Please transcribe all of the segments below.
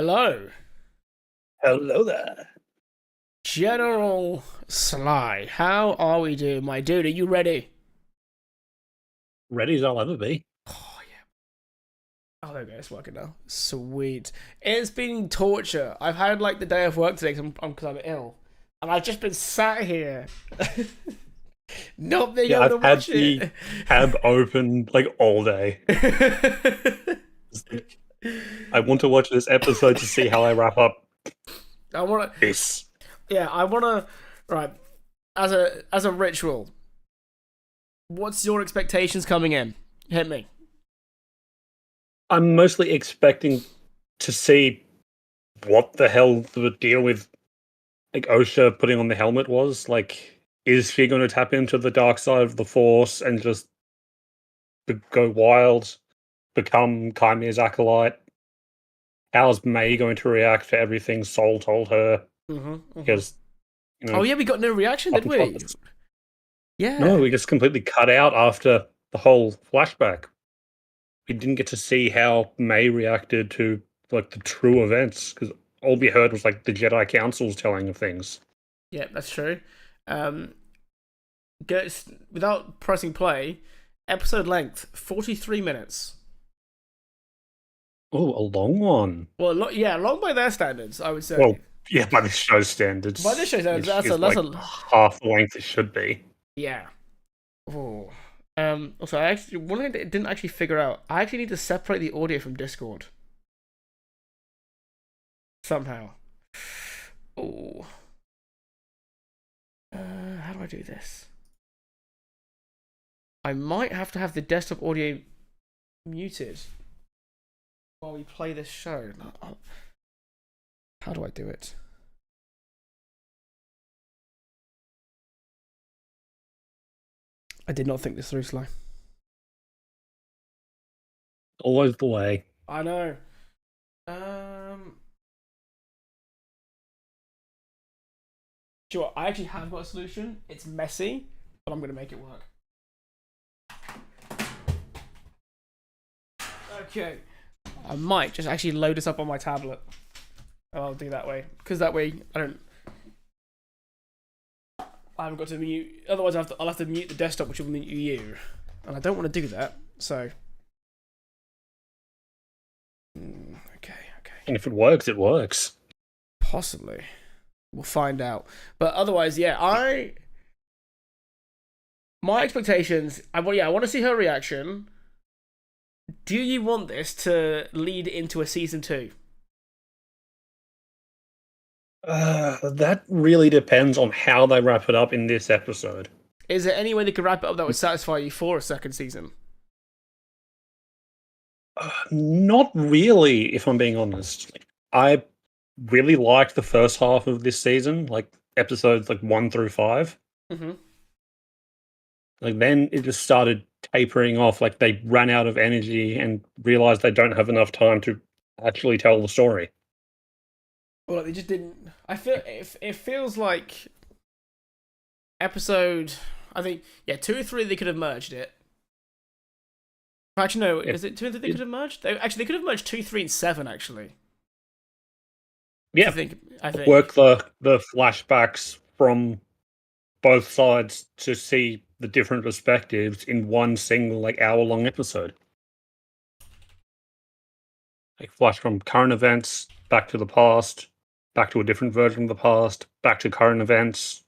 Hello, Hello there. General Sly. How are we doing, my dude? Are you ready? Ready as I'll ever be. Oh, yeah. Oh, there we go. It's working now. Sweet. It's been torture. I've had like the day of work today because I'm ill. And I've just been sat here, not being Yeah, able I've to had watch the it. tab open like all day. It's like, I want to watch this episode to see how I wrap up I want to, this. yeah, I want to, right, as a ritual, what's your expectations coming in? Hit me. I'm mostly expecting to see what the hell the deal with like OSHA putting on the helmet was. Like, is she going to tap into the dark side of the Force and just go wild, become Chimere's acolyte? How's May going to react to everything Sol told her? Mm-hmm. Because you Oh know, yeah, we got no reaction, up did until we? no, Yeah. we just completely cut out after the whole flashback. We didn't get to see how May reacted to like the true events because all we heard was like the Jedi Council's telling of things. Yeah, that's true. Um, without pressing play, episode length 43 minutes. Oh, a long one. Well, yeah, long by their standards, I would Well, say. yeah, by the show By this standards, show standards, which that's a is that's like a half the length it should be. yeah. Oh. Also, I actually one thing that I didn't actually figure out. I actually need to separate the audio from Discord somehow. Oh. How do I do this? I might have to have the desktop audio muted while we play this show. How do I do it? I did not think this through, Sly. Always the way. I know. Um, sure. I actually have got a solution. It's messy, but I'm gonna make it work. Okay. I might just actually load this up on my tablet. I'll do that way because that way I haven't got to mute. Otherwise, I'll have to mute the desktop, which will mute you, and I don't want to do that. So, okay, And if it works, it works. possibly we'll find out. But otherwise, yeah, my expectations. I want to see her reaction. Do you want this to lead into a season two? That really depends on how they wrap it up in this episode. Is there any way they could wrap it up that would satisfy you for a second season? Not really, if I'm being honest. I really liked the first half of this season, like episodes like 1 through 5. Mm-hmm. Like then it just started tapering off. Like they ran out of energy and realized they don't have enough time to actually tell the story. Well, they just didn't. I feel it feels like episode. I think yeah, 2 or 3 they could have merged it. Actually, no. Yeah, Is it 2 and 3 they it, could have merged? They could have merged 2, 3, and 7. Actually, if you yeah. think, I think. Work the flashbacks from both sides to see the different perspectives in one single like hour-long episode. Like flash from current events back to the past, back to a different version of the past, back to current events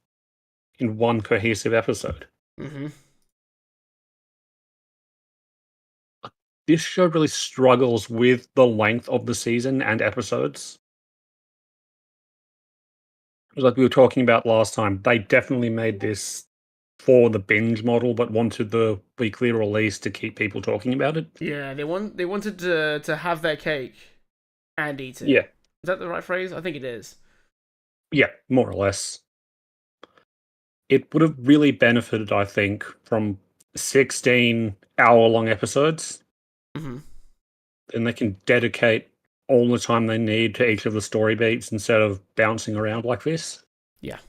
in one cohesive episode. Mm-hmm. This show really struggles with the length of the season and episodes. Like we were talking about last time, they definitely made this for the binge model, but wanted the weekly release to keep people talking about it. Yeah, they wanted to have their cake and eat it. Yeah, Is that the right phrase? I think it is. yeah, more or less. It would have really benefited, I think, from 16-hour-long episodes, Mm-hmm. and they can dedicate all the time they need to each of the story beats instead of bouncing around like this. Yeah.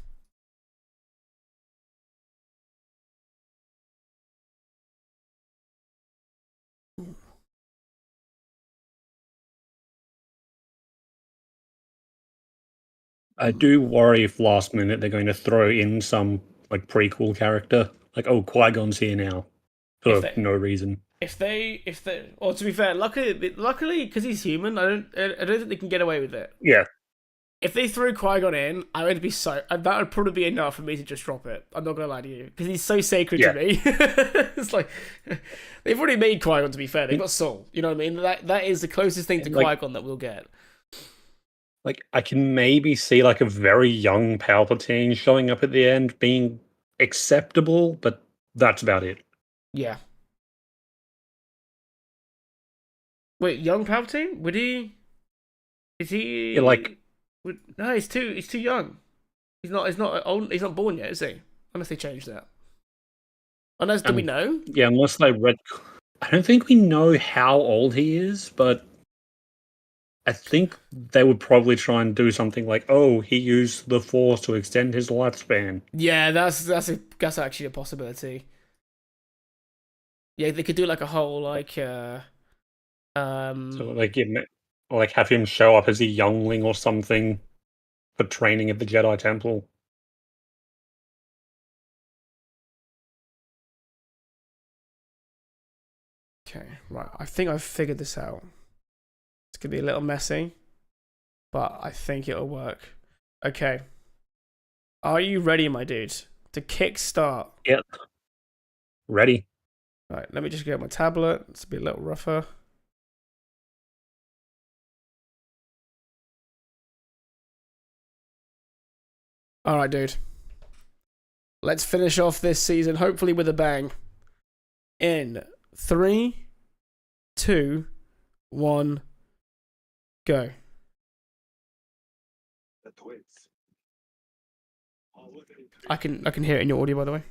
I do worry if last minute they're going to throw in some like prequel character, like oh Qui-Gon's here now If for they, no reason. well, to be fair, luckily, because he's human, I don't think they can get away with it. Yeah, If they threw Qui-Gon in, I would be that would probably be enough for me to just drop it. I'm not gonna lie to you, because he's so sacred to yeah. me. It's like they've already made Qui-Gon. To be fair, they've got Soul. You know what I mean? That is the closest thing to Like Qui-Gon that we'll get. like I can maybe see like a very young Palpatine showing up at the end being acceptable, but that's about it. Yeah. Wait, young Palpatine? Would he? Is Yeah, like he? No, he's too young. He's not old. He's not born yet, is he? Unless they changed that. Unless do we know? yeah, unless they read I don't think we know how old he is, but I think they would probably try and do something like, oh, he used the Force to extend his lifespan. Yeah, that's actually a possibility. Yeah, they could do like a whole So um like, or like have him show up as a youngling or something for training at the Jedi Temple. Okay, right. I think I've figured this out. It's gonna be a little messy, but I think it'll work. Okay. Are you ready, my dude? To kickstart. Yep. Ready? Right, let me just get my tablet. It's a bit a little rougher. Alright, dude. Let's finish off this season, hopefully with a bang. In 3, 2, 1, go. I can hear it in your audio, by the way.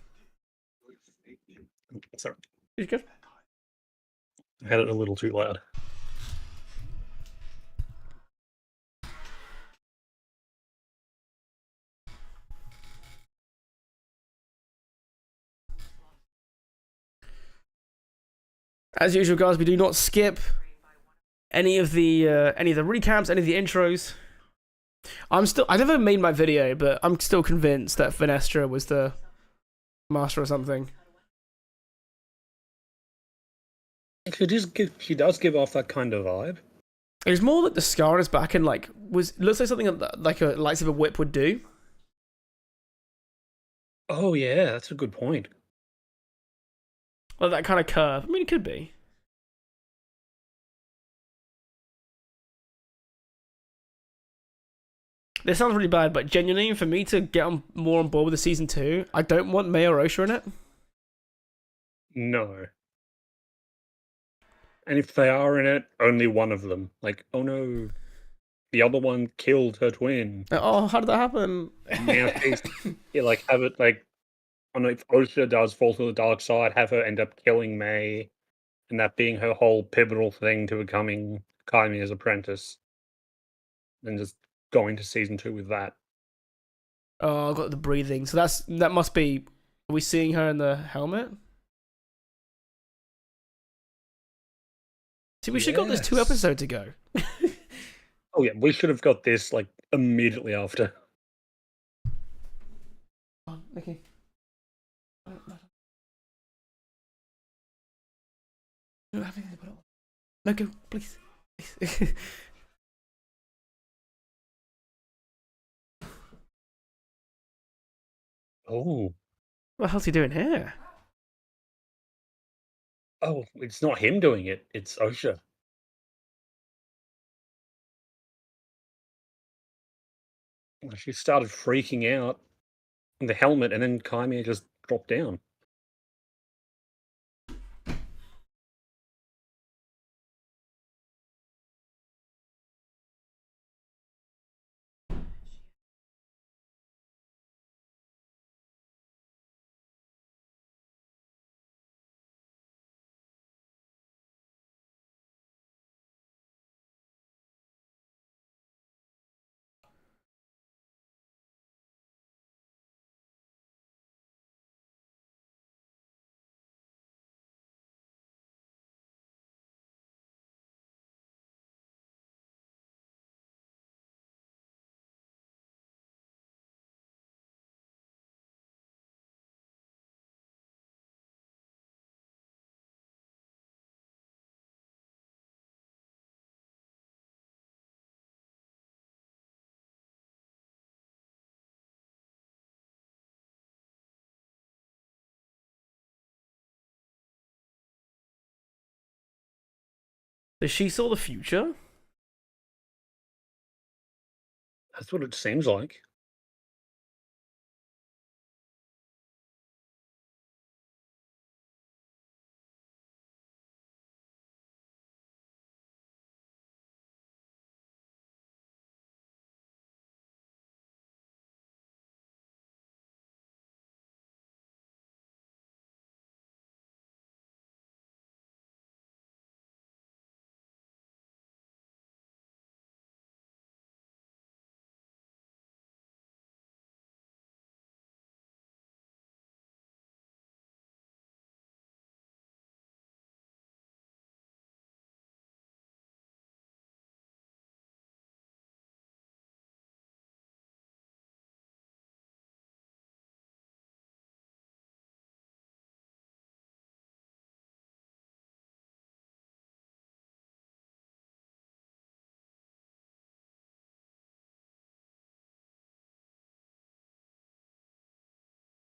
Sorry, You good? I had it a little too loud. As usual, guys, we do not skip any of the recaps, any of the intros. I never made my video, but I'm still convinced that Finestra was the master or something. She does give off that kind of vibe. It was more like the scar on his back and looks like something like a lightsaber whip would do. Oh yeah, that's a good point. Like that kind of curve. I mean, it could be. This sounds really bad, but genuinely, for me to get more on board with the season 2, I don't want Mayor Osha in it. No. And if they are in it, only one of them. Like, oh no, the other one killed her twin. Oh, how did that happen? Now yeah, like have it like, I don't know, if Osha does fall to the dark side, have her end up killing May, and that being her whole pivotal thing to becoming Kaimia's apprentice, and just going to season 2 with that. Oh, I got the breathing. So that must be. Are we seeing her in the helmet? See, we should have got this 2 episodes ago. Oh yeah, we should have got this like immediately after. Oh, okay. No, go, please. Please. Oh, What the hell's he doing here? oh, it's not him doing it; it's Osha. She started freaking out in the helmet, and then Kaimia just dropped down. So she saw the future? That's what it seems like.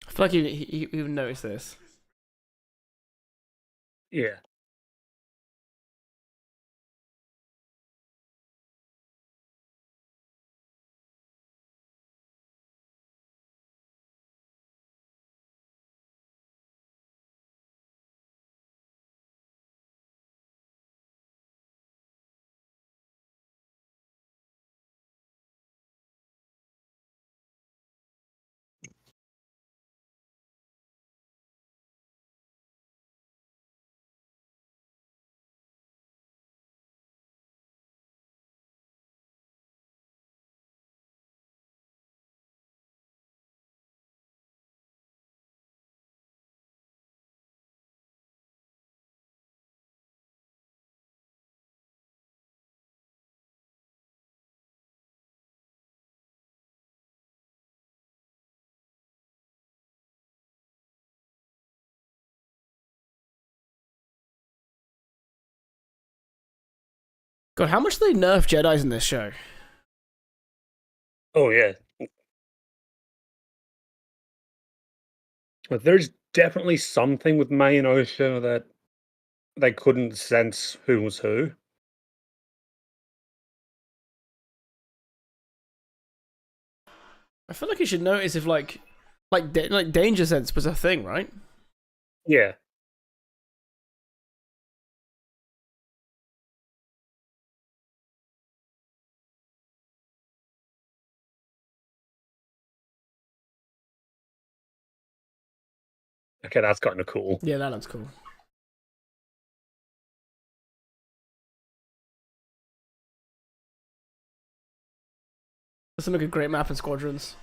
I feel like he even noticed this. Yeah. God, how much do they nerf Jedi's in this show? Oh yeah. But there's definitely something with May and Osha that they couldn't sense who was who. I feel like you should notice if like danger sense was a thing, right? Yeah. Okay, that's kind of cool. Yeah, that looks cool. This will make a great map in Squadrons.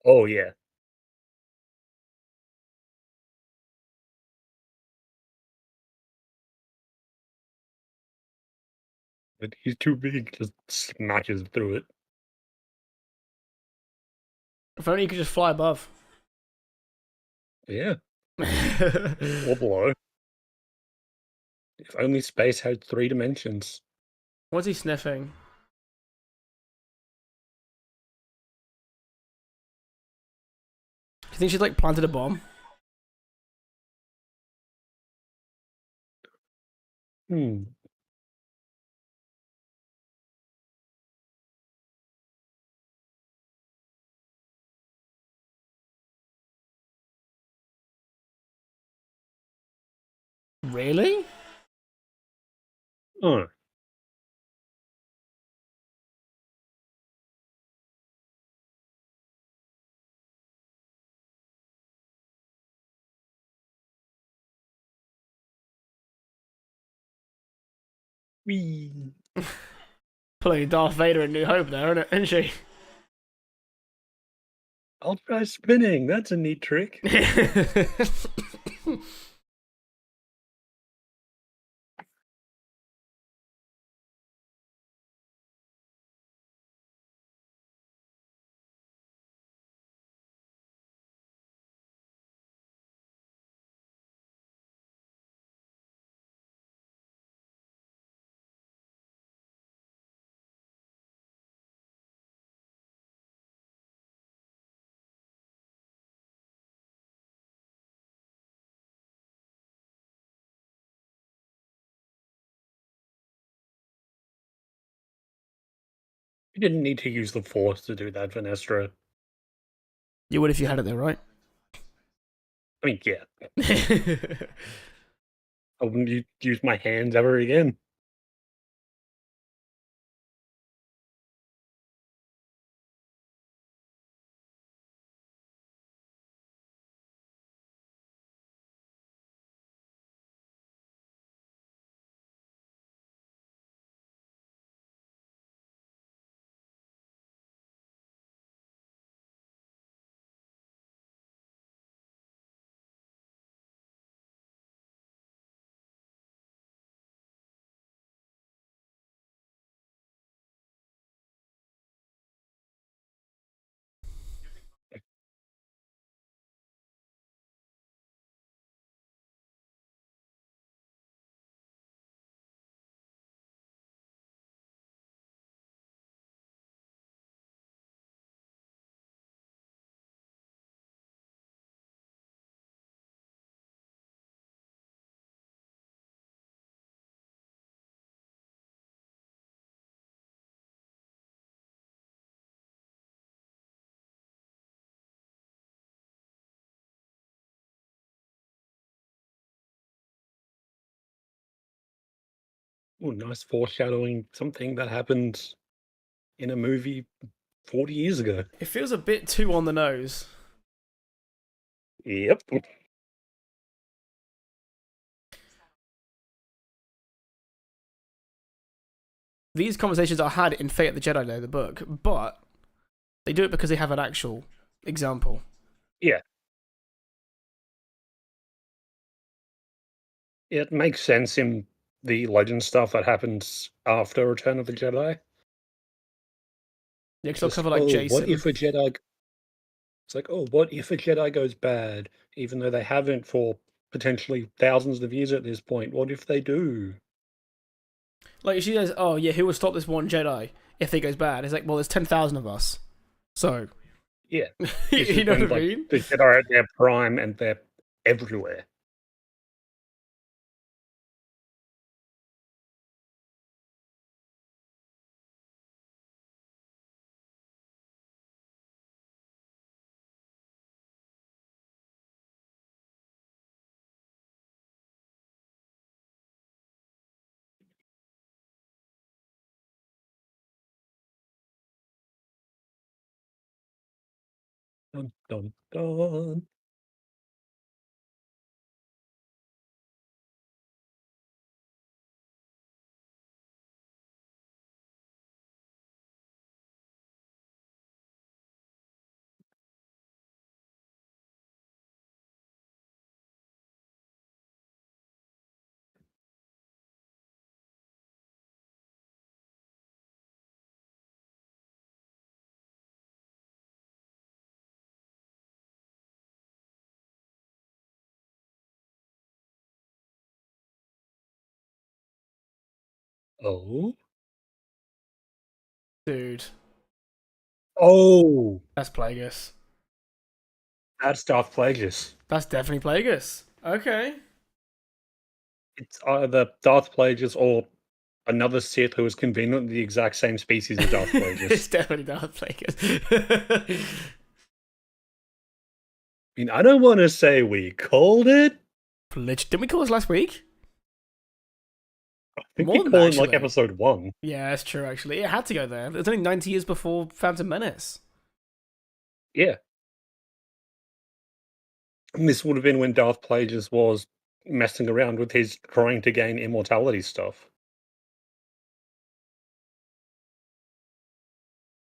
Oh yeah. But he's too big, just smashes through it. If only you could just fly above. Yeah. Or below. If only space had 3 dimensions. What's he sniffing? Do you think she like planted a bomb? Hmm. Really? Oh. Whee. Playing Darth Vader in New Hope there, isn't she? I'll try spinning. That's a neat trick. You didn't need to use the Force to do that, Vanestra. You would if you had it there, right? I mean, yeah. I wouldn't use my hands ever again. Oh, nice foreshadowing something that happened in a movie 40 years ago. It feels a bit too on the nose. Yep. These conversations are had in Fate of the Jedi, though, the book, but they do it because they have an actual example. Yeah. It makes sense in the legend stuff that happens after Return of the Jedi. Yeah, because they'll Just, cover like what Jason. if a Jedi... It's like, oh, what if a Jedi goes bad? Even though they haven't for potentially thousands of years at this point. What if they do? Like she says, "Oh yeah, who will stop this one Jedi if it goes bad?" It's like, well, there's 10,000 of us, so Yeah. This you is know what when, I like, mean? the Jedi are at their prime and they're everywhere. Dun, dun, dun. Oh. Dude, Oh! that's Plagueis. That's Darth Plagueis. That's definitely Plagueis. Okay. It's either Darth Plagueis or another Sith who is conveniently the exact same species as Darth It's Plagueis. definitely Darth Plagueis. I mean, I don't want to say we called it. Didn't we call this last week? I think we More than that, called it like actually. episode 1. Yeah, that's true, actually. It had to go there. It's only 90 years before Phantom Menace. Yeah. And this would have been when Darth Plagueis was messing around with his trying to gain immortality stuff.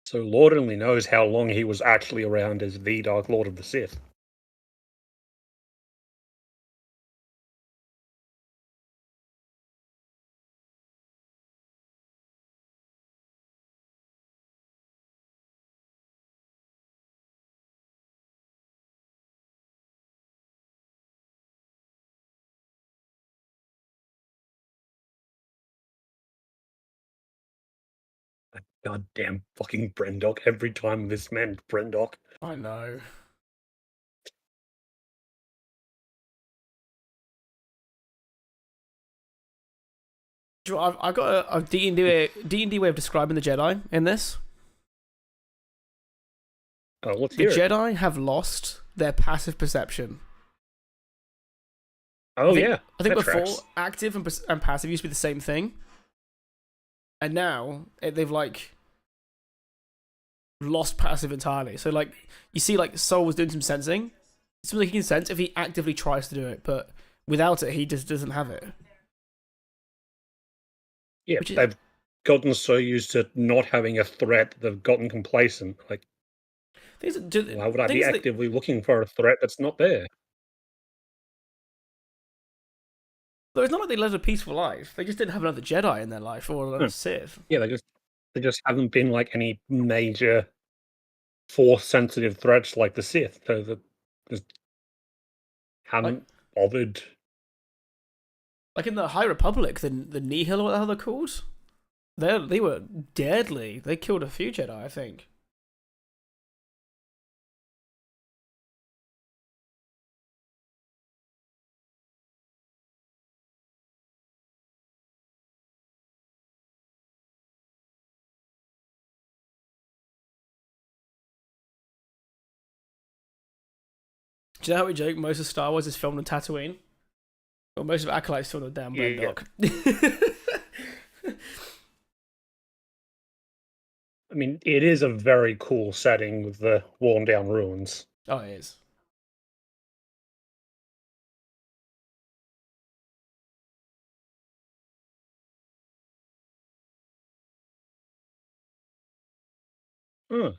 So Lord only knows how long he was actually around as the Dark Lord of the Sith. Goddamn fucking Brendok. Every time this meant Brendok. I know. I've got a D&D way of describing the Jedi in this. Oh, let's The hear it. Jedi have lost their passive perception. Oh, I think that before tracks. active and passive used to be the same thing, and now they've like lost passive entirely. So like you see, like Soul was doing some sensing. It's something he can sense if he actively tries to do it, but without it, he just doesn't have it. Yeah, Which is they've gotten so used to not having a threat, they've gotten complacent. Like, why would I be things that actively looking for a threat that's not there? though it's not like they led a peaceful life. They just didn't have another Jedi in their life or another Huh. Sith. Yeah, they just haven't been like any major force sensitive threats like the Sith. So they just Like haven't bothered. like in the High Republic, the Nihil, or what the hell they're called. They were deadly. They killed a few Jedi, I think. Do you know how we joke most of Star Wars is filmed on Tatooine? Well, most of Acolyte is filmed on damn Yeah, Brendok. I mean, it is a very cool setting with the worn down ruins. Oh, it is. Huh.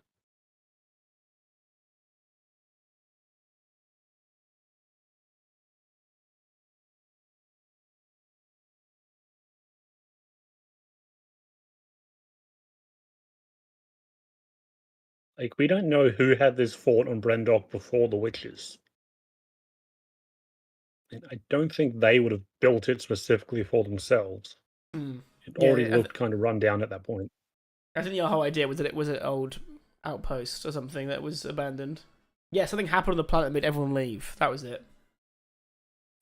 Like, we don't know who had this fort on Brendok before the witches. And I don't think they would have built it specifically for themselves. Mm. It already Yeah, looked kind of run down at that point. I think the whole idea was that it was an old outpost or something that was abandoned. Yeah, something happened on the planet that made everyone leave. That was it.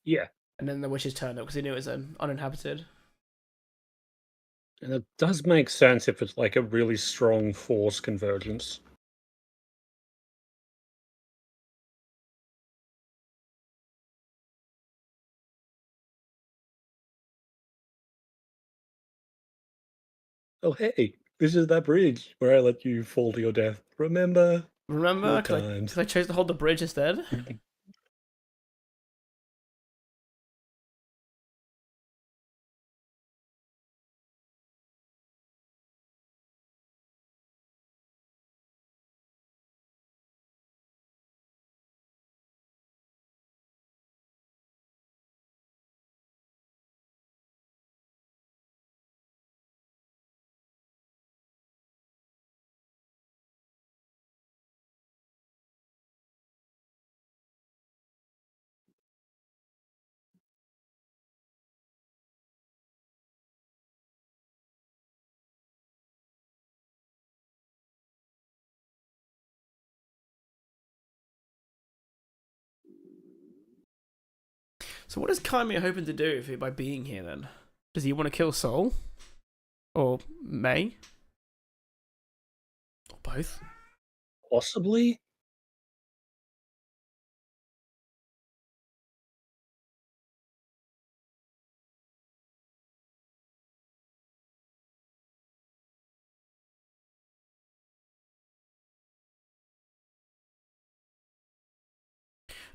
Yeah, And then the witches turned up because they knew it was uninhabited. and it does make sense if it's like a really strong force convergence. Oh, hey, this is that bridge where I let you fall to your death. Remember? Remember? Good Because times. I chose to hold the bridge instead. So what is Kaimir hoping to do by being here then? Does he want to kill Soul? Or May? Or both? Possibly?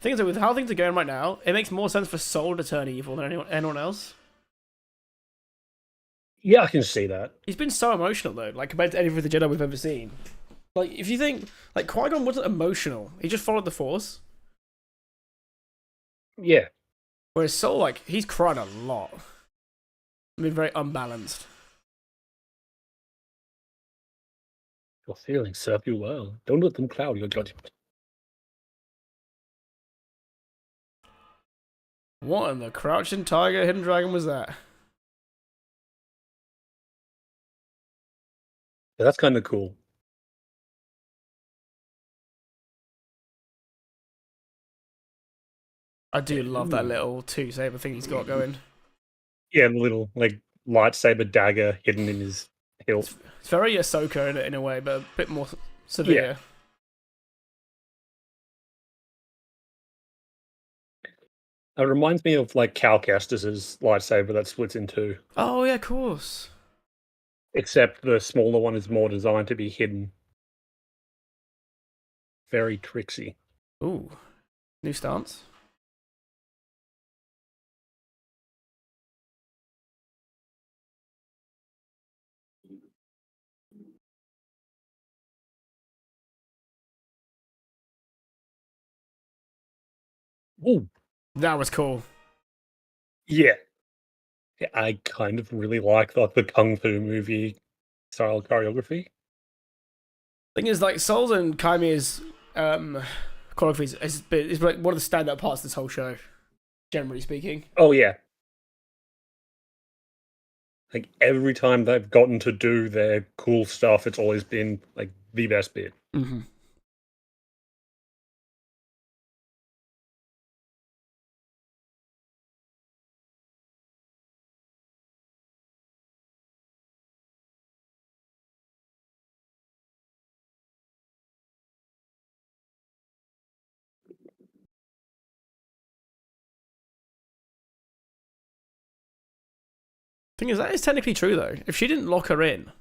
Things are with how things are going right now, it makes more sense for Soul to turn evil than anyone else. Yeah, I can see that. He's been so emotional though, like compared to any of the Jedi we've ever seen. Like if you think like Qui-Gon wasn't emotional, he just followed the Force. Yeah. Whereas Soul, like, he's cried a lot. I mean, very unbalanced. Your feelings serve you well. Don't let them cloud your judgment. What in the Crouching Tiger, Hidden Dragon was that? Yeah, that's kind of cool. I do love that Ooh. little two-saber thing he's got going. Yeah, the little like lightsaber dagger hidden in his hilt. It's very Ahsoka in a way, but a bit more Yeah. severe. It reminds me of like Cal Kestis's lightsaber that splits in two, Oh yeah, of course. except the smaller one is more designed to be hidden. Very tricksy. Ooh, new stance. Ooh, That was cool. yeah. Yeah, I kind of really like the kung fu movie style choreography. Thing is, like Souls and Kaimir's choreography is like one of the standout parts of this whole show, generally speaking. Oh yeah, like every time they've gotten to do their cool stuff, it's always been like the best bit. Mm-hmm. Thing is, that is technically true though. If she didn't lock her in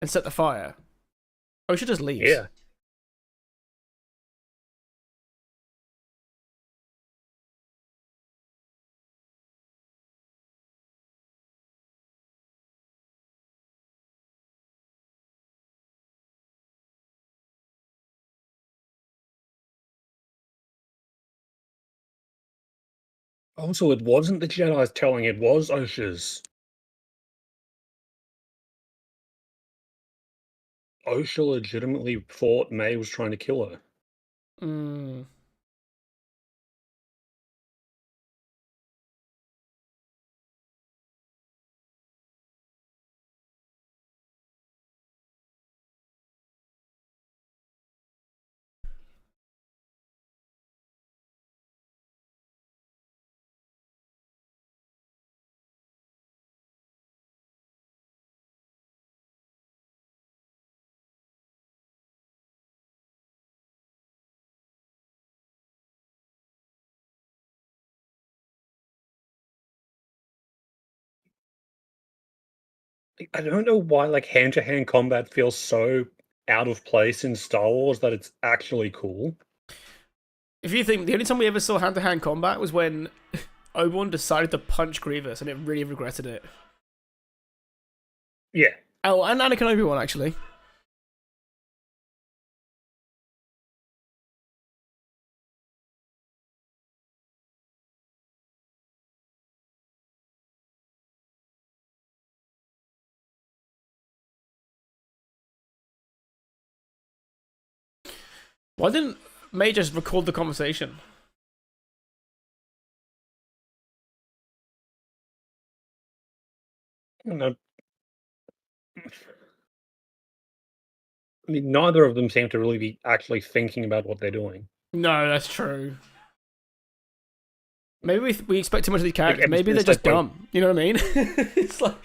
and set the fire, she just leaves. Yeah. Also, it wasn't the Jedi's telling, it was Osha's. Osha legitimately thought May was trying to kill her. Mm. I don't know why like hand-to-hand combat feels so out of place in Star Wars that it's actually cool. If you think the only time we ever saw hand-to-hand combat was when Obi-Wan decided to punch Grievous, and it really regretted it. Yeah. Oh, and Anakin Obi-Wan actually. Why didn't May just record the conversation? No, I mean, neither of them seem to really be actually thinking about what they're doing. No, that's true. Maybe we expect too much of these Like characters. ever Maybe they're since they just both, dumb. You know what I mean? It's like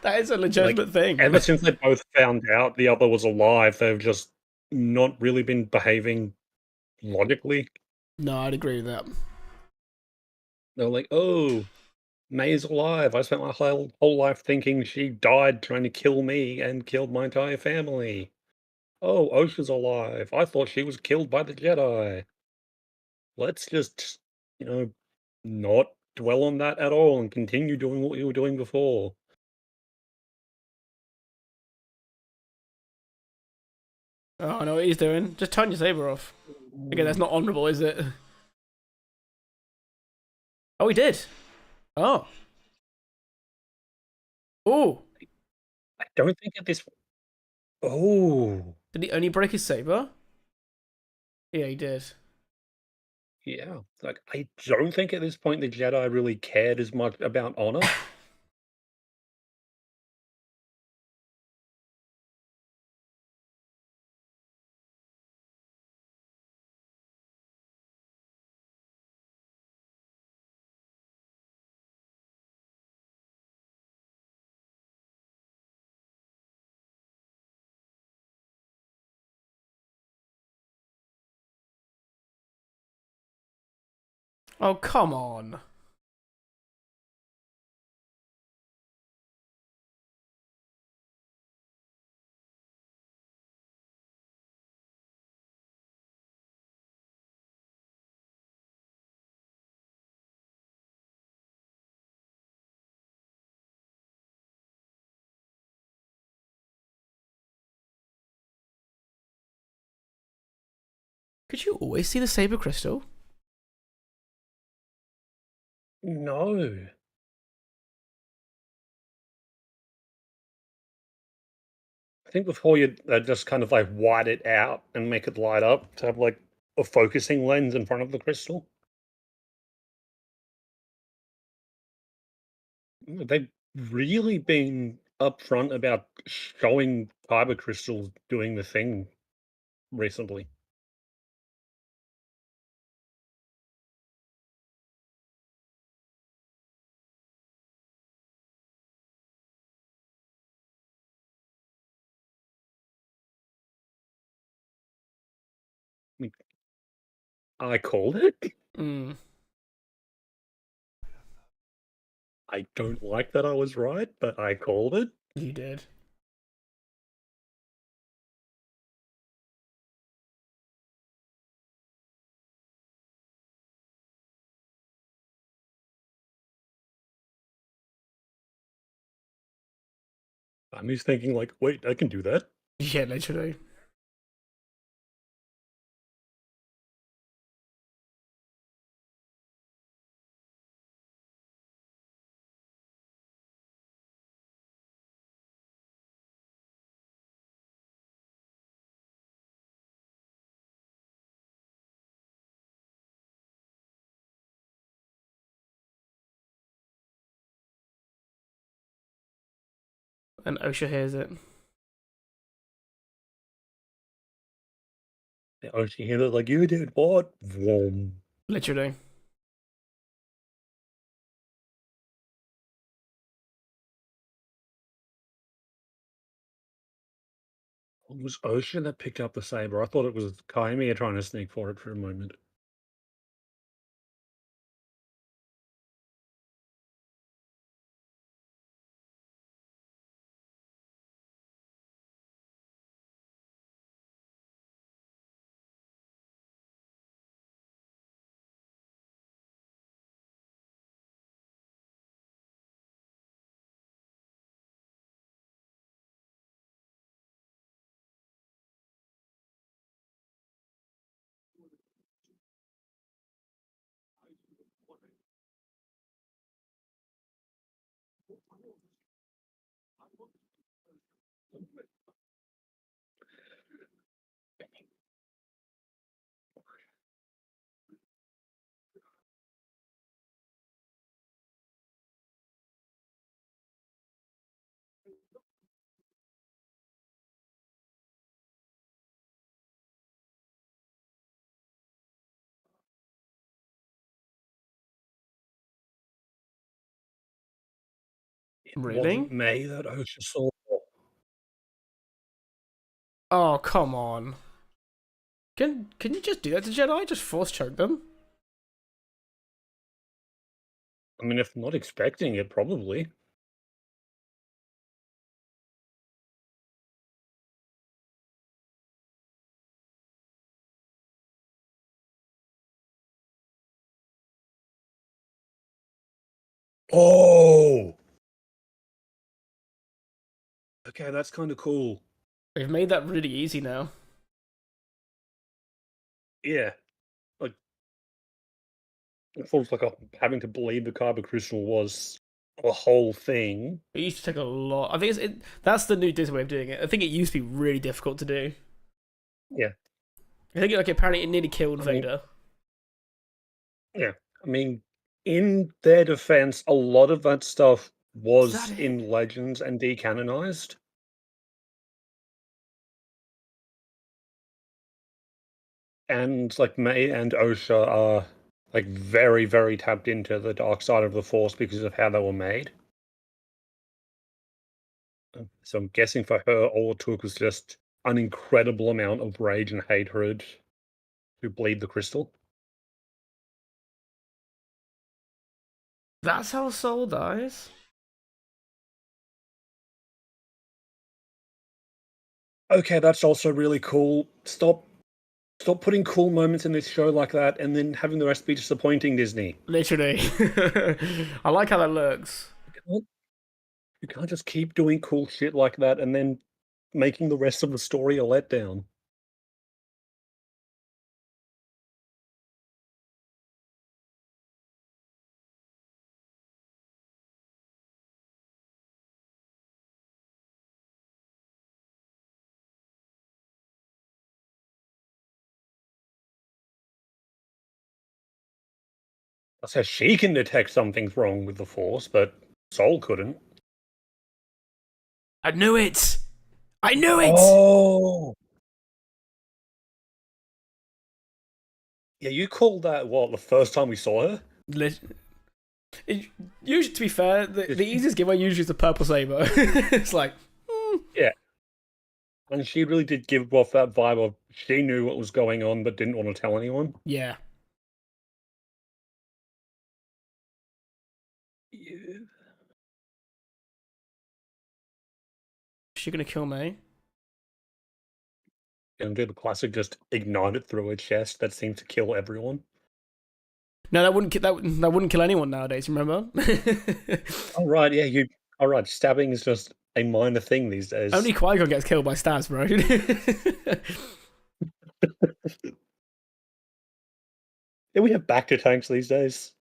that is a like legitimate thing. ever since they both found out the other was alive, they've just not really been behaving logically. No, I'd agree with that. They're like, "Oh, May's alive. I spent my whole life thinking she died trying to kill me and killed my entire family. Oh, Osha's alive. I thought she was killed by the Jedi. Let's just, you know, not dwell on that at all and continue doing what we were doing before." Oh, I know what he's doing. Just turn your saber off. Again, that's not honourable, is it? Oh, he did. Oh. Oh. I don't think at this. Oh, Did he only break his saber? Yeah, he did. yeah. Like, I don't think at this point the Jedi really cared as much about honor. Oh, come on. Could you always see the saber crystal? No. I think before you just kind of like white it out and make it light up to have like a focusing lens in front of the crystal. They've really been upfront about showing kyber crystals doing the thing recently. I mean, I called it. Hmm. I don't like that I was right, but I called it. You did. I'm just thinking like, wait, I can do that. Yeah, literally. And OSHA hears it. Oh, she hear that like you did what? Vroom. Literally. It was Ocean that picked up the saber. I thought it was Kaimia trying to sneak for it for a moment. It wasn't Really? May that Osha saw. Oh, come on. Can you just do that to Jedi? Just force choke them? I mean, if not expecting it, probably. Oh, okay, that's kind of cool. They've made that really easy now. Yeah, like it feels like having to bleed the kyber crystal was a whole thing. It used to take a lot. I think that's the new Disney way of doing it. I think it used to be really difficult to do. Yeah, I think like apparently it nearly killed I mean, Vader. yeah, I mean, in their defense, a lot of that stuff Is that was it? in Legends and decanonized. And like May and Osha are like very, very tapped into the dark side of the Force because of how they were made. So I'm guessing for her, all it took was just an incredible amount of rage and hatred to bleed the crystal. That's how Soul dies. Okay, that's also really cool. Stop putting cool moments in this show like that and then having the rest be disappointing, Disney. Literally. I like how that looks. You can't just keep doing cool shit like that and then making the rest of the story a letdown. That's how she can detect something's wrong with the Force, but Soul couldn't. I knew it. I knew it. Oh! Yeah, you called that, what, the first time we saw her? Usually, to be fair, the She- easiest giveaway usually is the purple saber. It's like, Yeah. And she really did give off that vibe of she knew what was going on but didn't want to tell anyone. yeah. Yeah. She's gonna kill me. And do the classic just ignite it through her chest that seems to kill everyone. No, that wouldn't kill anyone nowadays. Remember? Oh right, yeah, you alright, stabbing is just a minor thing these Only days. Qui-Gon gets killed by stabs, bro. Yeah, we have back to tanks these days.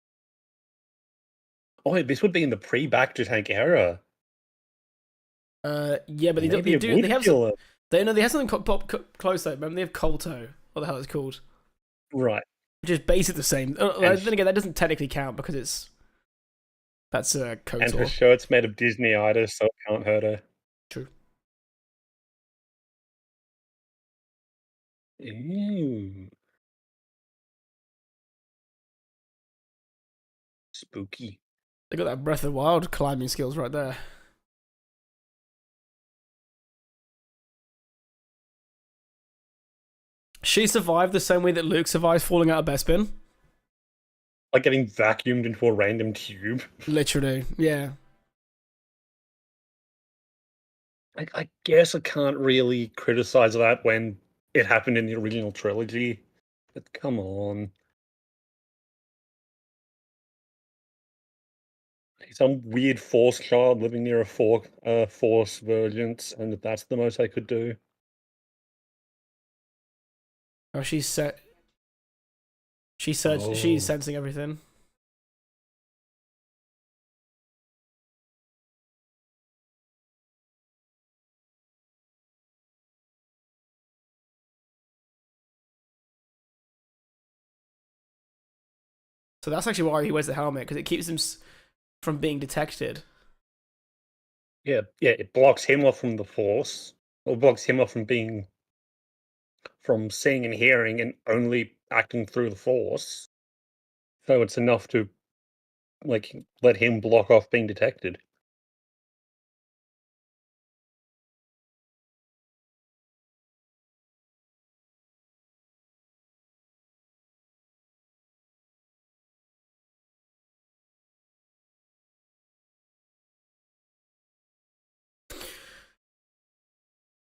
Oh wait, this would be in the pre-back to tank era. Yeah, but Maybe they it do. They would have some. kill her. They have something close though. Remember, they have Colto. What the hell it's called? Right. Which is basically the same. And Then again, that doesn't technically count because that's and her Kotor. shirt's made of Disney-itis, so it can't hurt her. True. Ooh. Spooky. They got that Breath of the Wild climbing skills right there. She survived the same way that Luke survives falling out of Bespin. Like getting vacuumed into a random tube. Literally, yeah. I guess I can't really criticize that when it happened in the original trilogy. But come on. Some weird Force child living near a Force Virgins, and that's the most I could do. Oh, she's set. She's Oh. sensing everything. So that's actually why he wears the helmet because it keeps him from being detected. Yeah, it blocks him off from the Force, or blocks him off from seeing and hearing and only acting through the Force. So it's enough to like let him block off being detected.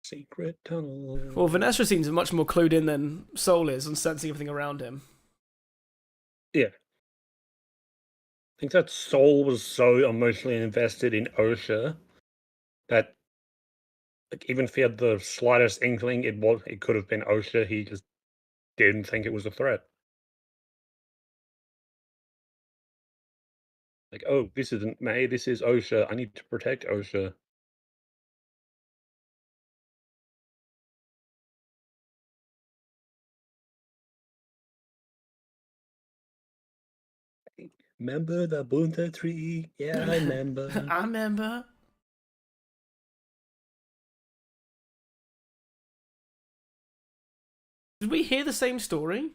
Secret tunnel. Well, Vanessa seems much more clued in than Soul is on sensing everything around him. Yeah. I think that Soul was so emotionally invested in Osha that like even if he had the slightest inkling it could have been Osha, he just didn't think it was a threat. Like, oh, this isn't May, this is Osha. I need to protect Osha. Remember the Bunta tree? Yeah, I remember. I remember. Did we hear the same story?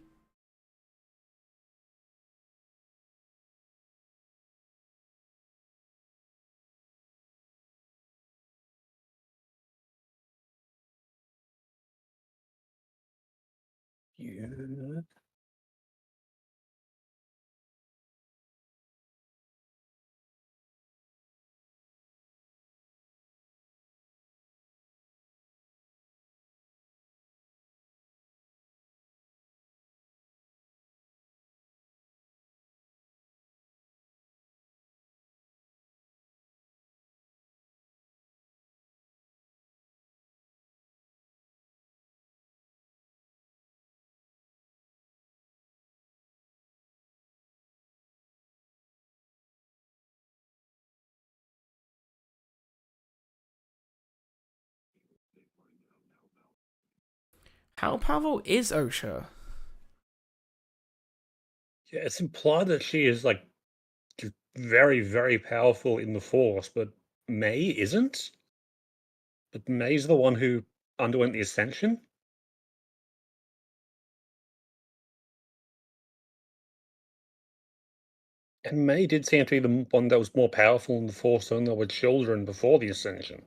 Yeah. How powerful is Osha? Yeah, it's implied that she is like very, very powerful in the Force, but May isn't. But May's the one who underwent the Ascension. And May did seem to be the one that was more powerful in the Force when there were children before the Ascension.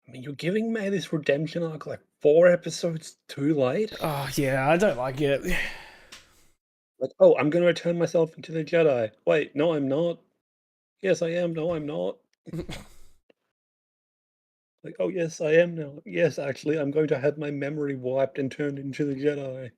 I mean, you're giving May this redemption arc like 4 episodes too late. Oh yeah, I don't like it. Like, oh, I'm going to turn myself into the Jedi. Wait, no, I'm not. Yes, I am. No, I'm not. Like, oh, yes, I am now. Yes, actually, I'm going to have my memory wiped and turned into the Jedi.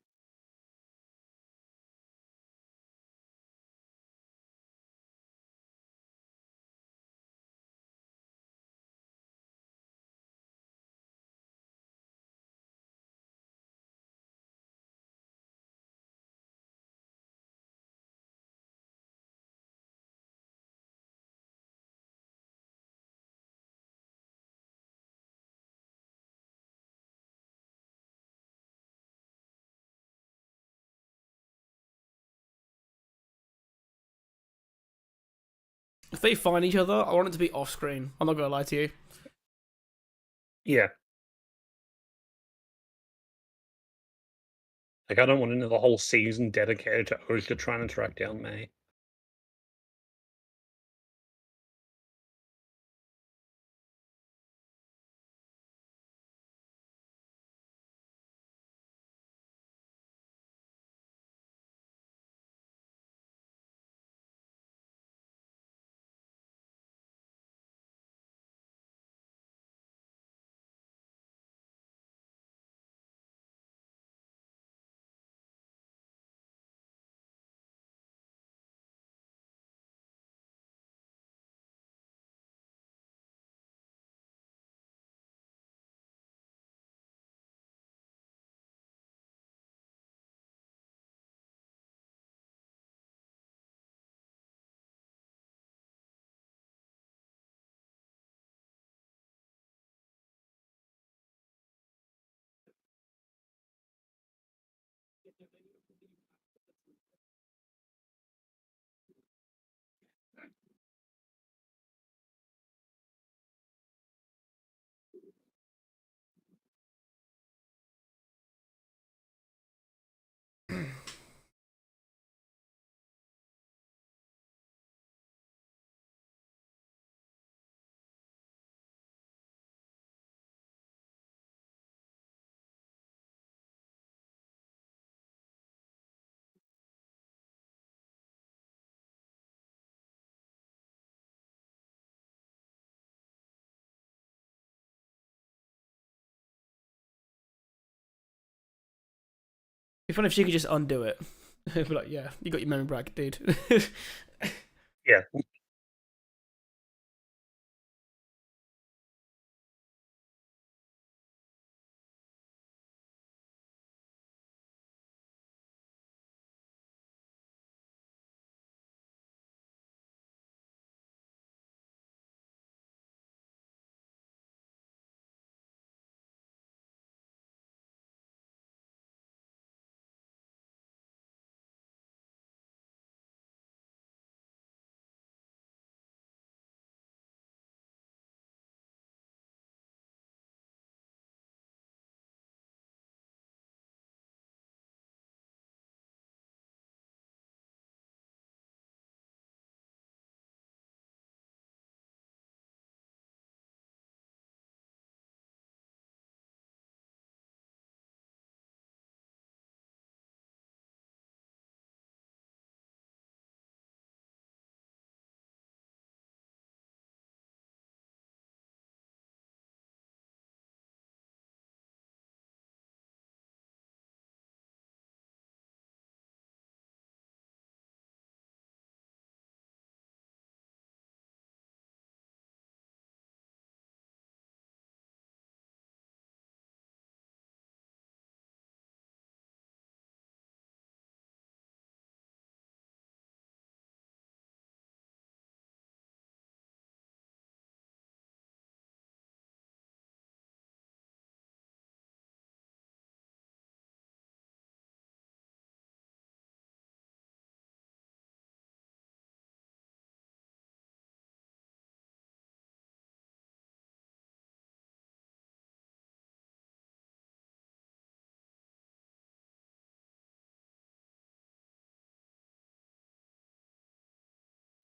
If they find each other, I want it to be off screen. I'm not gonna lie to you. Yeah. Like, I don't want another whole season dedicated to Osha trying to track down May. It'd be fun if she could just undo it. Be like, yeah, you got your memory back, dude. Yeah.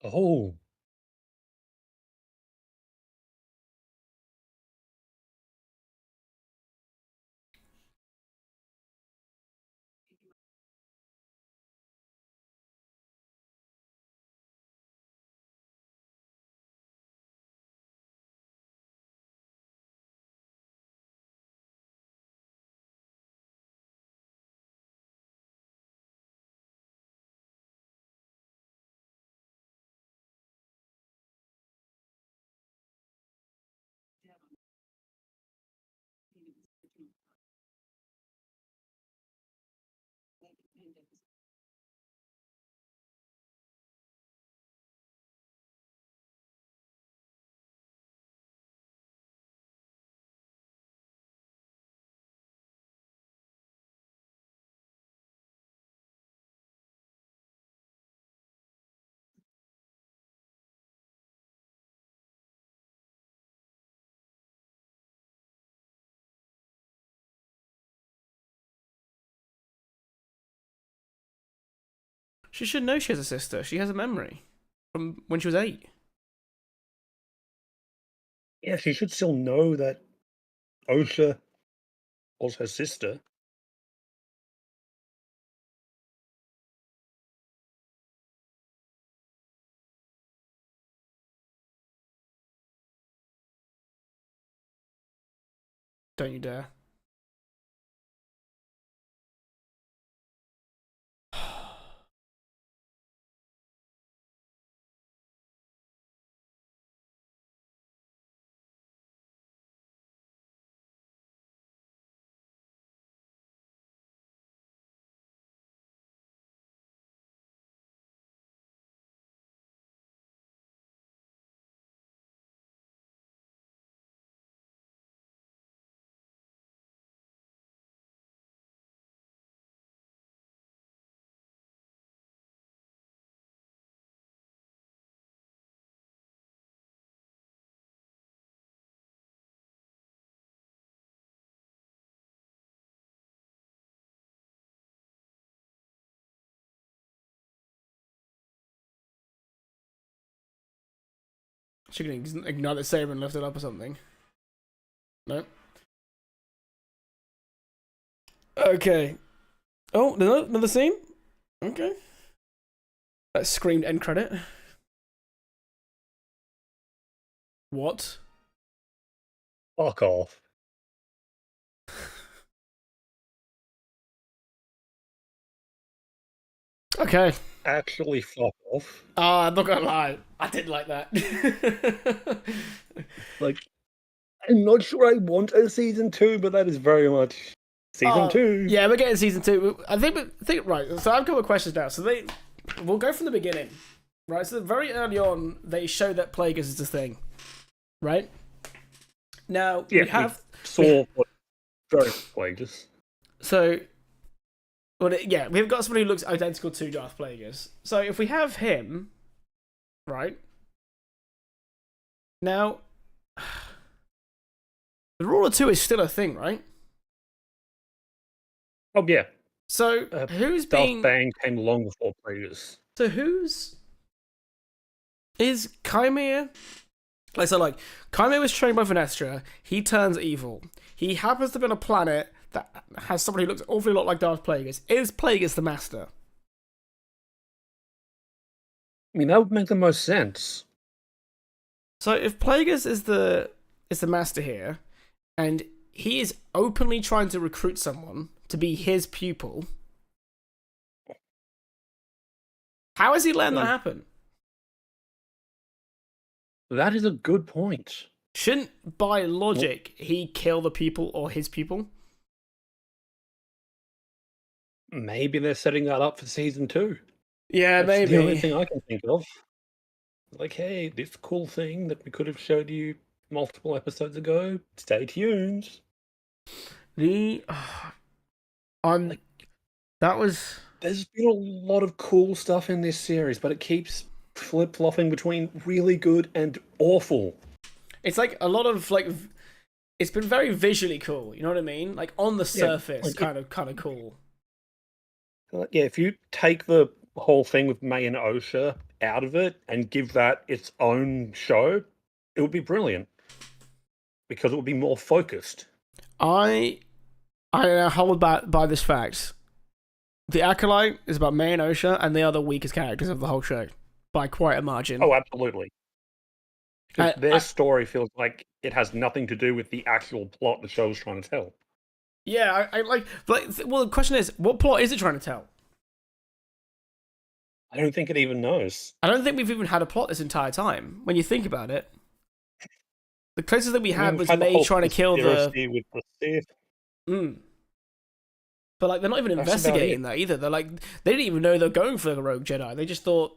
Oh, She should know she has a sister. She has a memory from when she was 8. yeah, she should still know that Osha was her sister. Don't you dare. She can ignite the saber and lift it up or something. No. Okay. Oh, another scene? Okay. That screamed end credit. What? Fuck off. Okay. Actually, fuck off. I'm not gonna lie. I didn't like that. Like, I'm not sure I want a season 2, but that is very much season 2. Yeah, we're getting season 2. I think right. So I've got a couple of questions now. So we'll go from the beginning, right? So very early on, they show that Plagueis is the thing, right? Now Yeah, we have saw what very Plagueis. so. Well, yeah, we've got somebody who looks identical to Darth Plagueis. So if we have him, right? Now, the rule of 2 is still a thing, right? Oh yeah, So who's Darth being? Bane came long before Plagueis. So who's is Chimera? Like Chimera was trained by Venestra. He turns evil. He happens to be on a planet that has somebody who looks awfully lot like Darth Plagueis. Is Plagueis the master? I mean, that would make the most sense. So if Plagueis is the master here, and he is openly trying to recruit someone to be his pupil, how is he letting that happen? That is a good point. Shouldn't, by logic, he kill the pupil or his pupil? Maybe they're setting that up for season 2. Yeah, That's maybe. the only thing I can think of. Like, hey, this cool thing that we could have showed you multiple episodes ago. Stay tuned. That was. There's been a lot of cool stuff in this series, but it keeps flip-flopping between really good and awful. It's like a lot of like. It's been very visually cool. You know what I mean? Like on the surface, like kind of cool. Yeah, if you take the whole thing with May and Osha out of it and give that its own show, it would be brilliant because it would be more focused. I hold back by this fact. The Acolyte is about May and Osha, and they are the weakest characters of the whole show by quite a margin. Oh, absolutely. Their story feels like it has nothing to do with the actual plot the show's trying to tell. Yeah, I like. Well, the question is, what plot is it trying to tell? I don't think it even knows. I don't think we've even had a plot this entire time. When you think about it, the closest that we had was May trying to kill the. With the Sith. But like, they're not even investigating that either. They're like, they didn't even know they're going for the rogue Jedi. They just thought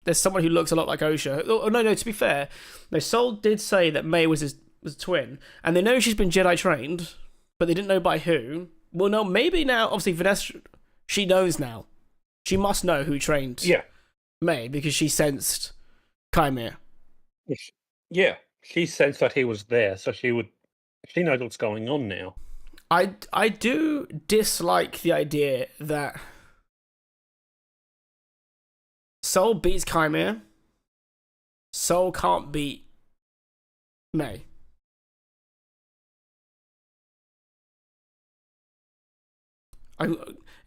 there's someone who looks a lot like Osha. Oh no, to be fair, no. Sol did say that May was a twin, and they know she's been Jedi trained, but they didn't know by who. Well, no, maybe now. Obviously, Vanessa, she knows now. She must know who trained May because she sensed Chimera. Yeah, she sensed that he was there, so she knows what's going on now. I do dislike the idea that Sol beats Chimera. Sol can't beat May.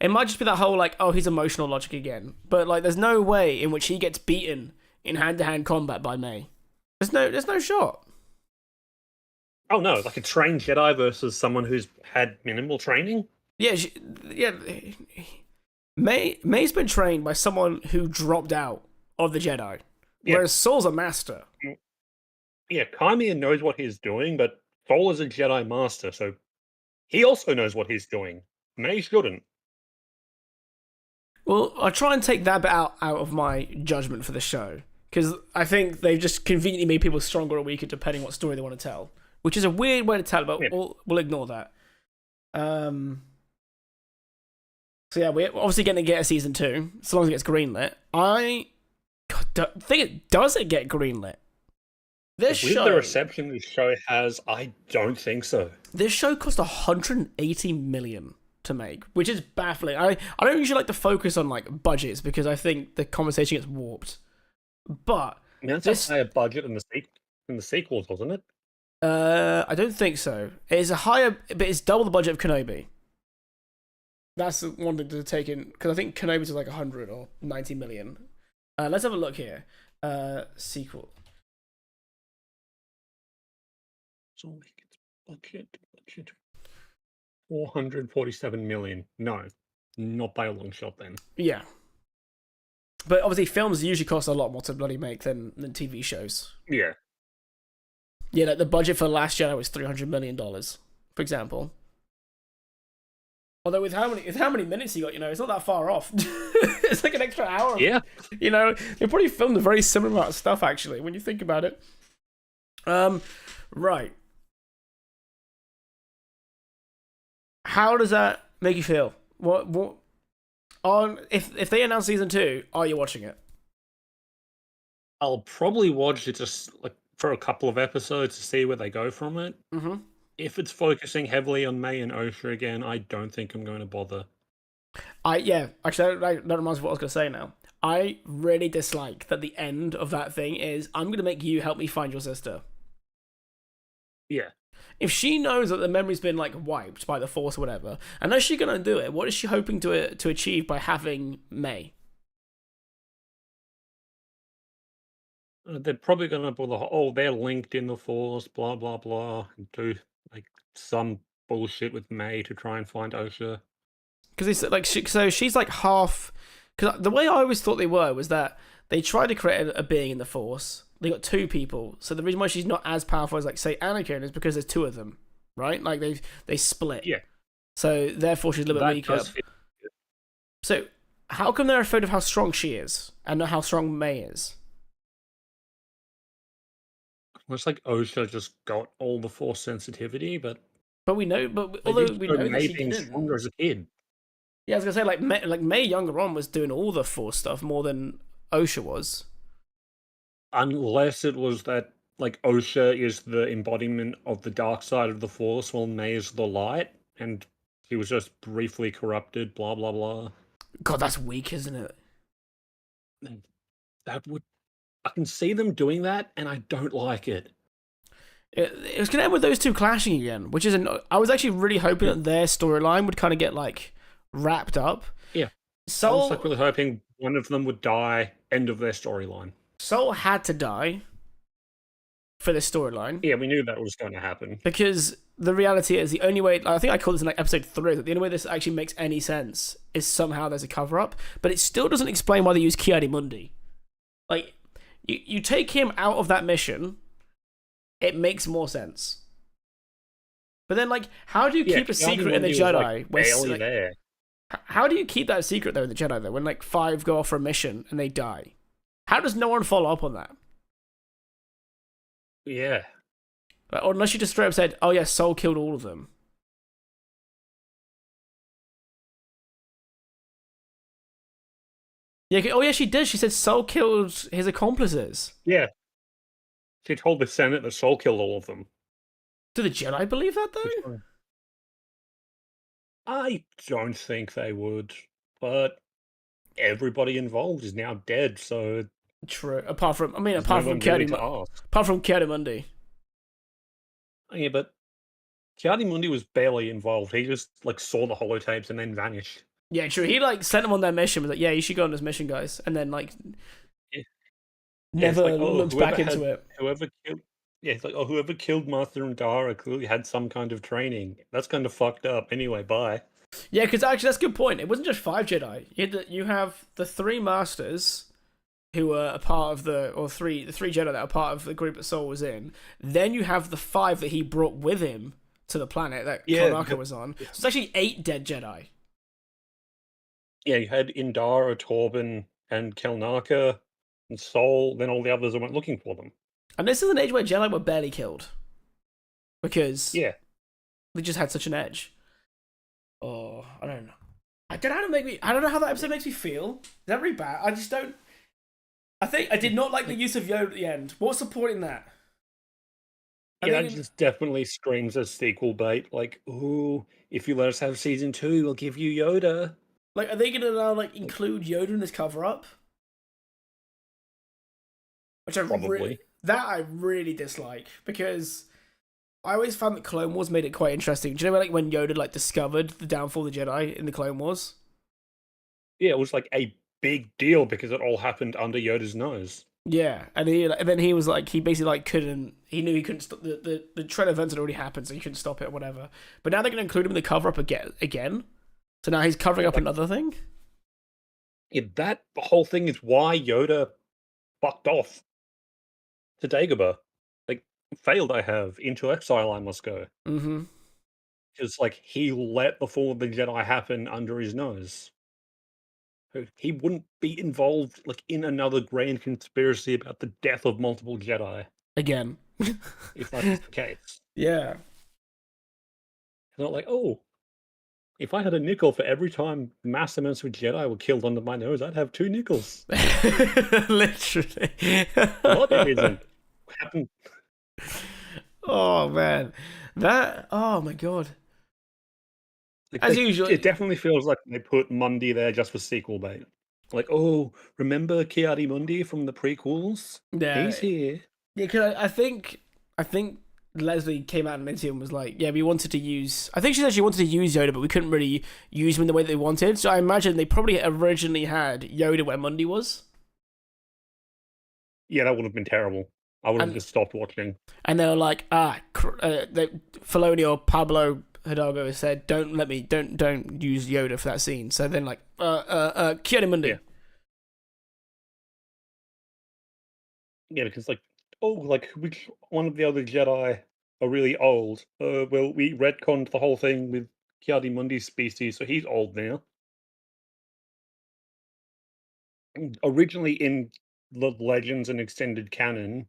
It might just be that whole like, oh, he's emotional logic again. But like, there's no way in which he gets beaten in hand-to-hand combat by May. There's no shot. Oh no, like a trained Jedi versus someone who's had minimal training? Yeah, May's been trained by someone who dropped out of the Jedi, whereas Sol's a master. Yeah, Chimera knows what he's doing, but Sol is a Jedi master, so he also knows what he's doing. May shouldn't. Well, I'll try and take that bit out of my judgment for the show, because I think they've just conveniently made people stronger or weaker depending what story they want to tell. Which is a weird way to tell, but we'll ignore that. So yeah, we're obviously going to get a season 2, as long as it gets greenlit. Does it get greenlit? With the reception this show has, I don't think so. This show cost $180 million to make, which is baffling. I don't usually like to focus on like budgets because I think the conversation gets warped. But I mean, that's a higher budget in the sequels, wasn't it? I don't think so. It is a higher, but it's double the budget of Kenobi. That's one thing to take in, because I think Kenobi's is like 100 or 90 million. Let's have a look here. Sequel. So budget 447 million. No, not by a long shot then. Yeah. But obviously films usually cost a lot more to bloody make than TV shows. Yeah. Yeah, like the budget for Last Jedi was $300 million, for example. Although with how many minutes you got, it's not that far off. It's like an extra hour. Yeah. They probably filmed a very similar amount of stuff, actually, when you think about it. Right. How does that make you feel? If they announce season 2, are you watching it? I'll probably watch it just like for a couple of episodes to see where they go from it. Mm-hmm. If it's focusing heavily on May and Osha again, I don't think I'm going to bother. Actually, that reminds me of what I was going to say now. I really dislike that the end of that thing is, I'm going to make you help me find your sister. Yeah. If she knows that the memory's been like wiped by the Force or whatever, and is she going to do it? What is she hoping to achieve by having May? They're probably going to pull they're linked in the Force, blah, blah, blah, and do like some bullshit with May to try and find Osha. Because so she's like half. Because the way I always thought they were was that they tried to create a being in the Force. They got 2 people, so the reason why she's not as powerful as like say Anakin is because there's 2 of them, right? Like they split. Yeah. So therefore she's a little bit weaker. So how come they're afraid of how strong she is and not how strong May is? Looks like Osha just got all the Force sensitivity, but we know, although we know that she didn't. Stronger as a kid. Yeah, I was gonna say like May younger on was doing all the Force stuff more than Osha was. Unless it was that like Osha is the embodiment of the dark side of the Force, while May is the light, and she was just briefly corrupted. Blah blah blah. God, that's weak, isn't it? that would I can see them doing that, and I don't like it. It was going to end with those two clashing again, which is I was actually really hoping that their storyline would kind of get like wrapped up. Yeah, I was Soul like really hoping one of them would die. End of their storyline. Soul had to die for this storyline. Yeah, we knew that was going to happen. Because the reality is, the only way, I think I called this in like episode 3, that the only way this actually makes any sense is somehow there's a cover up, but it still doesn't explain why they use Ki-Adi-Mundi. Like, you take him out of that mission, it makes more sense. But then, like, how do you keep a secret in the Jedi? Barely there. How do you keep that secret though in the Jedi though? When like 5 go off for a mission and they die, how does no one follow up on that? Yeah. Or unless you just straight up said, "Oh yeah, Soul killed all of them." Yeah. Oh yeah, she did. She said Soul killed his accomplices. Yeah. She told the Senate that Soul killed all of them. Do the Jedi believe that though? I don't think they would, but everybody involved is now dead, so True. Apart from Ki-Adi-Mundi. Yeah, but Ki-Adi-Mundi was barely involved. He just like saw the holotapes and then vanished. Yeah, true. He like sent them on their mission. Was like, "Yeah, you should go on this mission, guys," and then like never looked back into it. Whoever killed, it's like, whoever killed Master and Dara clearly had some kind of training. That's kind of fucked up. Anyway, bye. Yeah, because actually that's a good point. It wasn't just 5 Jedi. You have the 3 Masters who were a part of the three Jedi that are part of the group that Soul was in. Then you have the 5 that he brought with him to the planet that Karnaka was on. So it's actually 8 dead Jedi. Yeah, you had Indara, Torben, and Kelnaka, and Soul. Then all the others went looking for them. And this is an age where Jedi were barely killed because they just had such an edge. Oh, I don't know. I don't know how that episode makes me feel. Is that really bad? I just don't. I think I did not like the use of Yoda at the end. What's supporting that? That just definitely screams as sequel bait. Like, ooh, if you let us have season 2, we'll give you Yoda. Like, are they gonna now like include Yoda in this cover up? Which Probably. I really dislike because I always found that Clone Wars made it quite interesting. Do you know like when Yoda like discovered the downfall of the Jedi in the Clone Wars? Yeah, it was like a big deal because it all happened under Yoda's nose. Yeah, and then he was like, he basically like couldn't. He knew he couldn't stop the trend events had already happened, so he couldn't stop it or whatever. But now they're going to include him in the cover up again. So now he's covering up another thing. Yeah, that whole thing is why Yoda fucked off to Dagobah. Like, failed I have, into exile I must go. Mm-hmm. Because, like, he let the fall of the Jedi happen under his nose. He wouldn't be involved, like, in another grand conspiracy about the death of multiple Jedi. Again. If that's the case. Yeah. It's not like, oh, if I had a nickel for every time mass amounts of Jedi were killed under my nose, I'd have 2 nickels. Literally. What? It isn't. What happened? Oh, man. Oh, my God. Like, as usual. It definitely feels like they put Mundi there just for sequel bait. Like, oh, remember Ki-Adi-Mundi from the prequels? Yeah. He's here. Yeah, because I think Leslie came out in an interview and was like, yeah, we wanted to use... I think she said she wanted to use Yoda, but we couldn't really use him in the way that they wanted. So I imagine they probably originally had Yoda where Mundi was. Yeah, that would have been terrible. I would have just stopped watching. And they were like, Filoni or Pablo Hidalgo said, don't use Yoda for that scene. So then like, Ki-Adi-Mundi. Yeah, because like, oh, like which one of the other Jedi are really old? Well, we retconned the whole thing with Ki-Adi-Mundi's species, so he's old now. Originally in the Legends and extended canon,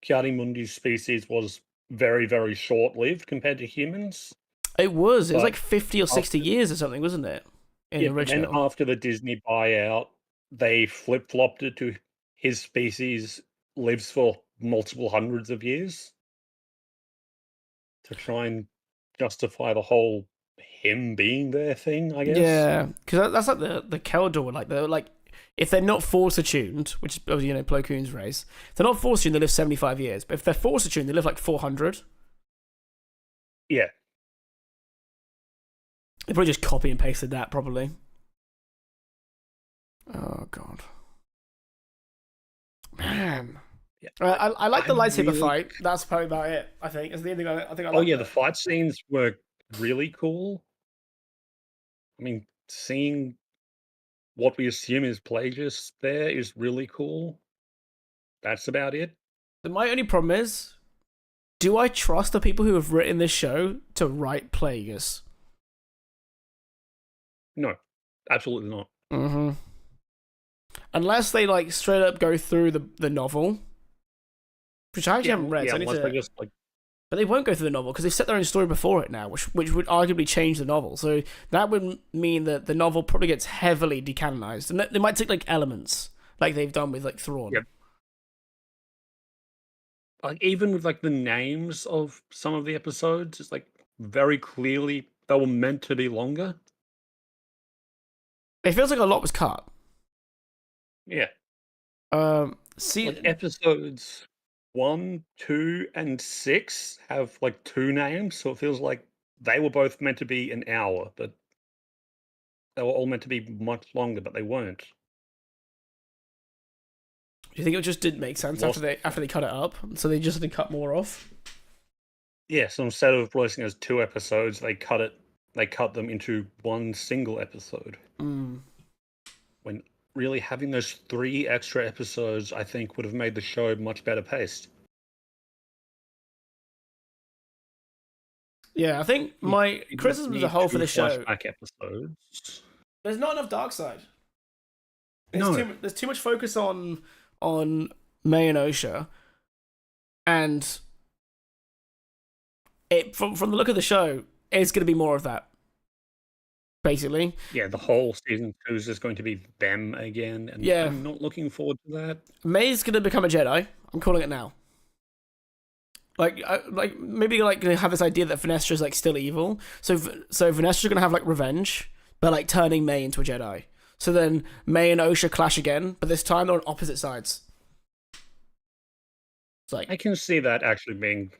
Ki-Adi-Mundi's species was very, very short-lived compared to humans. It was like 50 or 60 years or something, wasn't it? In the original. And after the Disney buyout, they flip-flopped it to his species lives for multiple hundreds of years to try and justify the whole him being there thing, I guess. Yeah, because that's like the Keldor one. Like if they're not force attuned, which is, Plo Koon's race, if they're not force attuned, they live 75 years. But if they're force attuned, they live like 400. Yeah. They probably just copy and pasted that, probably. Oh, God. Man. Yeah. I like the lightsaber fight. That's probably about it, I think. Is the ending I think I like. Oh, yeah, the fight scenes were really cool. I mean, seeing what we assume is Plagueis there is really cool. That's about it. My only problem is, do I trust the people who have written this show to write Plagueis? No, absolutely not. Mm-hmm. Unless they like straight up go through the novel, which I actually haven't read. So I need to... they just like. But they won't go through the novel because they've set their own story before it now, which would arguably change the novel. So that would mean that the novel probably gets heavily decanonized, and they might take like elements, like they've done with like Thrawn. Yep. Like even with like the names of some of the episodes, it's like very clearly they were meant to be longer. It feels like a lot was cut. Yeah. See, like episodes 1, 2, and 6 have like 2 names, so it feels like they were both meant to be an hour, but they were all meant to be much longer, but they weren't. Do you think it just didn't make sense after they cut it up, so they just had to cut more off? Yeah, so instead of releasing as 2 episodes, they cut them into one single episode. When really having those 3 extra episodes, I think, would have made the show much better paced. Yeah, I think my criticism as a whole for the show. Flashback episodes. There's not enough dark side. No. There's too much focus on May and Osha, and it from the look of the show, it's going to be more of that. Basically, yeah, the whole season 2 is just going to be them again, and yeah. I'm not looking forward to that. May's going to become a Jedi. I'm calling it now. Like maybe gonna have this idea that Vanestra's like still evil. So Vanestra's gonna have like revenge, but like turning May into a Jedi. So then May and Osha clash again, but this time they're on opposite sides. It's like I can see that actually being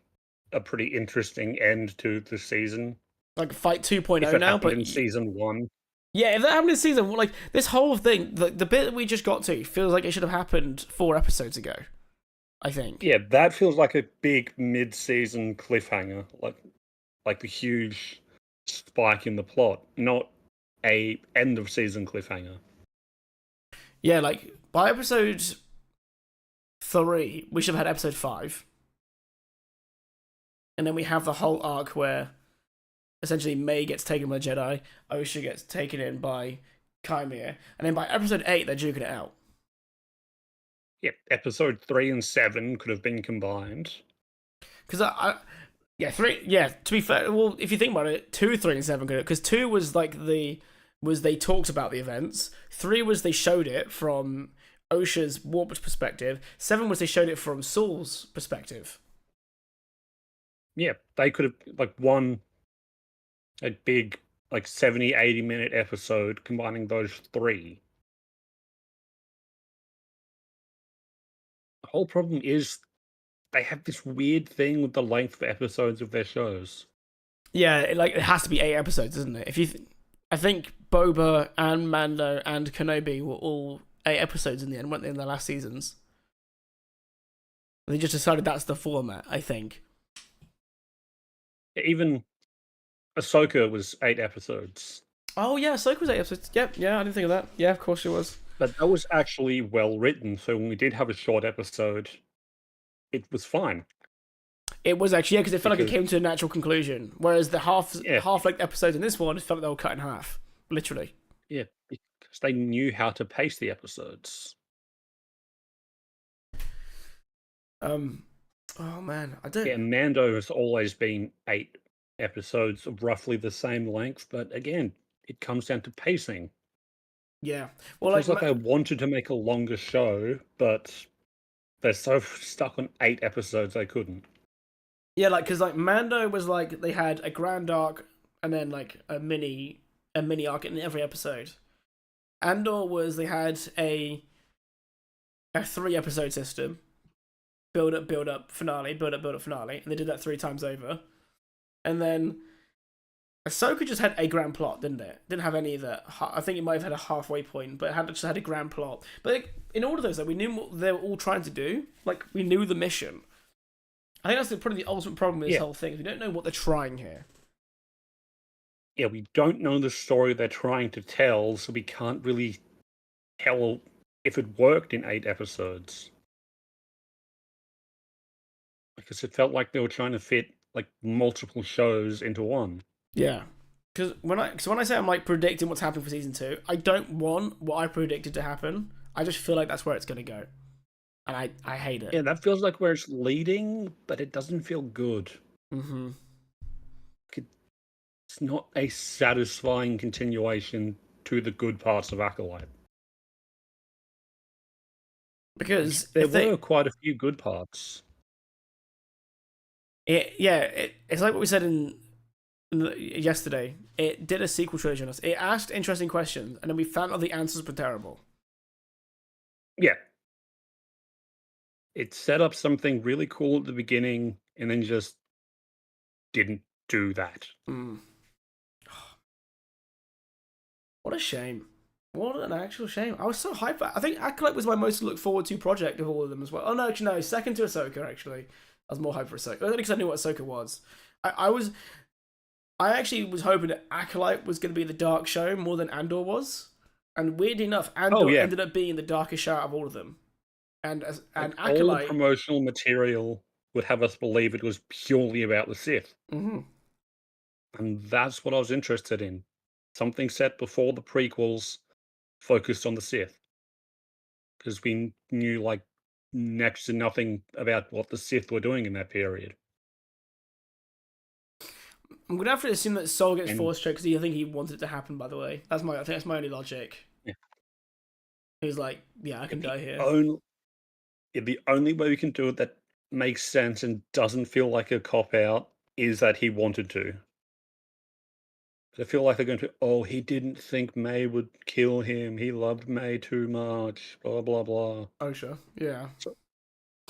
a pretty interesting end to the season. Like Fight 2.0 if it now, but in season 1. Yeah, if that happened in season 1, like this whole thing, the bit that we just got to feels like it should have happened 4 episodes ago. I think. Yeah, that feels like a big mid-season cliffhanger, like the huge spike in the plot, not a end of season cliffhanger. Yeah, like by episode 3, we should have had episode 5, and then we have the whole arc where essentially May gets taken by Jedi, Osha gets taken in by Chimera, and then by episode 8 they're duking it out. Yeah, episode 3 and 7 could have been combined. Because to be fair, well, if you think about it, 2, 3, and 7 could, because 2 was like they talked about the events. 3 was they showed it from Osha's warped perspective. 7 was they showed it from Saul's perspective. Yeah, they could have like one a big like 70-80 minute episode combining those 3. The whole problem is they have this weird thing with the length of episodes of their shows. Yeah, it has to be 8 episodes, isn't it? I think Boba and Mando and Kenobi were all 8 episodes in the end, weren't they, in their last seasons? They just decided that's the format, I think. Even Ahsoka was 8 episodes. Oh yeah, Ahsoka was 8 episodes. Yep, yeah, I didn't think of that. Yeah, of course it was. But that was actually well written, so when we did have a short episode, it was fine. It was actually, yeah, because it felt like it came to a natural conclusion. Whereas the half-length episodes in this one, it felt like they were cut in half, literally. Yeah, because they knew how to pace the episodes. Oh man, I don't. Yeah, Mando has always been 8 episodes of roughly the same length, but again, it comes down to pacing. Yeah, well, it's like they wanted to make a longer show, but they're so stuck on 8 episodes they couldn't. Yeah, like because like Mando was like they had a grand arc and then like a mini arc in every episode, Andor was they had a 3-episode system, build up, finale, build up, finale, and they did that 3 times over. And then Ahsoka just had a grand plot, didn't it? Didn't have any of that. I think it might have had a halfway point, but it just had a grand plot. But like, in all of those, we knew what they were all trying to do. Like, we knew the mission. I think that's probably the ultimate problem with this whole thing. We don't know what they're trying here. Yeah, we don't know the story they're trying to tell, so we can't really tell if it worked in 8 episodes. Because it felt like they were trying to fit like multiple shows into one. Yeah. Because when I say I'm like predicting what's happening for season 2, I don't want what I predicted to happen. I just feel like that's where it's going to go. And I hate it. Yeah, that feels like where it's leading, but it doesn't feel good. Mm-hmm. It's not a satisfying continuation to the good parts of Acolyte. Because there were quite a few good parts. It's like what we said yesterday. It did a sequel trilogy on us. It asked interesting questions, and then we found out the answers were terrible. Yeah. It set up something really cool at the beginning, and then just didn't do that. What a shame. What an actual shame. I was so hyped. I think Acolyte was my most look forward to project of all of them as well. Oh, no, actually, no. Second to Ahsoka, actually. I was more hyped for Ahsoka. Only because I knew what Ahsoka was. I actually was hoping that Acolyte was going to be the dark show more than Andor was. And weirdly enough, Andor ended up being the darkest show out of all of them. And Acolyte... all promotional material would have us believe it was purely about the Sith. Mm-hmm. And that's what I was interested in. Something set before the prequels focused on the Sith. Because we knew, like, next to nothing about what the Sith were doing in that period. I'm going to have to assume that Sol gets Force choked because I think he wanted it to happen, by the way. I think that's my only logic. Yeah. He's like, yeah, I can die here. The only way we can do it that makes sense and doesn't feel like a cop-out is that he wanted to. I feel like they're going to, he didn't think May would kill him. He loved May too much. Blah, blah, blah. Osha, yeah. So,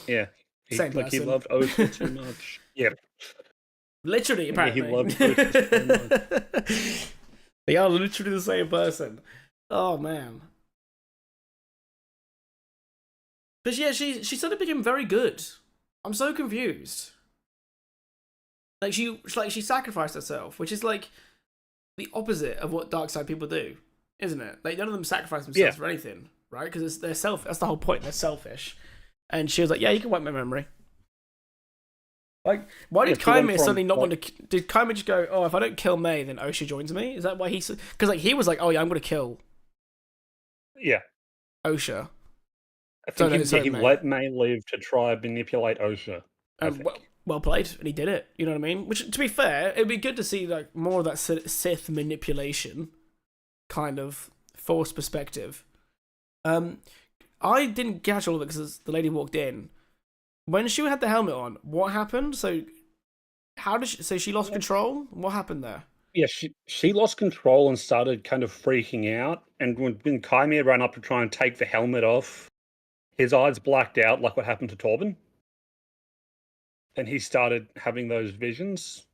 yeah. Same person. He loved Osha too much. Yeah. Literally, apparently. Yeah, he loved Osha so much. They are literally the same person. Oh, man. Because, yeah, she suddenly became very good. I'm so confused. Like, she sacrificed herself, which is, like... the opposite of what dark side people do, isn't it? Like, none of them sacrifice themselves for anything, right? Because they're self. That's the whole point. They're selfish. And she was like, "Yeah, you can wipe my memory." Like, why did Kaime suddenly not want to? Did Kaime just go, "Oh, if I don't kill May, then Osha joins me"? Is that why he? Because like he was like, "Oh yeah, I'm going to kill." Yeah. Osha. I think he let May live to try and manipulate Osha. Well played, and he did it. You know what I mean? Which, to be fair, it'd be good to see like more of that Sith manipulation kind of Force perspective. I didn't catch all of it because the lady walked in. When she had the helmet on, what happened? So, she lost control? What happened there? Yeah, she lost control and started kind of freaking out. And when Kaime ran up to try and take the helmet off, his eyes blacked out like what happened to Torben. And he started having those visions.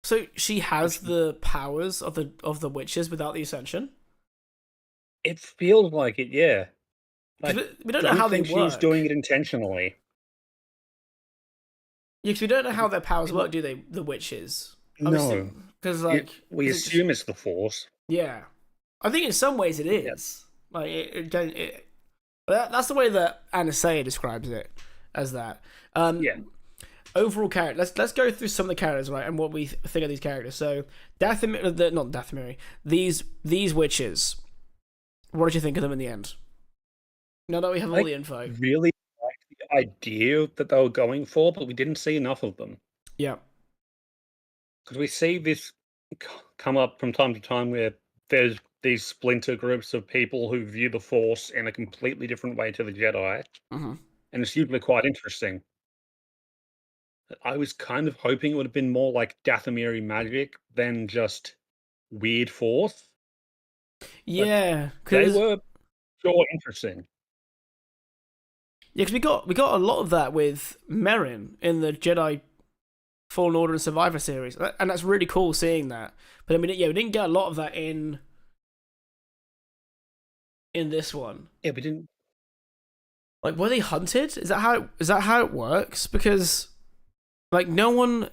So she has the powers of the witches without the Ascension? It feels like it, yeah. We don't know how they work. She's doing it intentionally. Yeah, because we don't know how their powers work, do they? The witches. No. Because like we assume it's the Force. Yeah, I think in some ways it is. Yeah. Like that's the way that Anasea describes it as that. Overall character. Let's go through some of the characters, right, and what we think of these characters. So, not Dathomiri. These witches. What did you think of them in the end? Now that we have all the info. Really liked the idea that they were going for, but we didn't see enough of them. Yeah. Because we see this come up from time to time where there's these splinter groups of people who view the Force in a completely different way to the Jedi. Mm-hmm. And it's usually quite interesting. I was kind of hoping it would have been more like Dathomiri magic than just weird Force. But Yeah, they because were sure interesting. we got a lot of that with Merrin in the Jedi Fallen Order and Survivor series, and that's really cool seeing that. But I mean, yeah, we didn't get a lot of that in this one. Yeah, we didn't. Like, were they hunted? Is that how it works? Because like no one,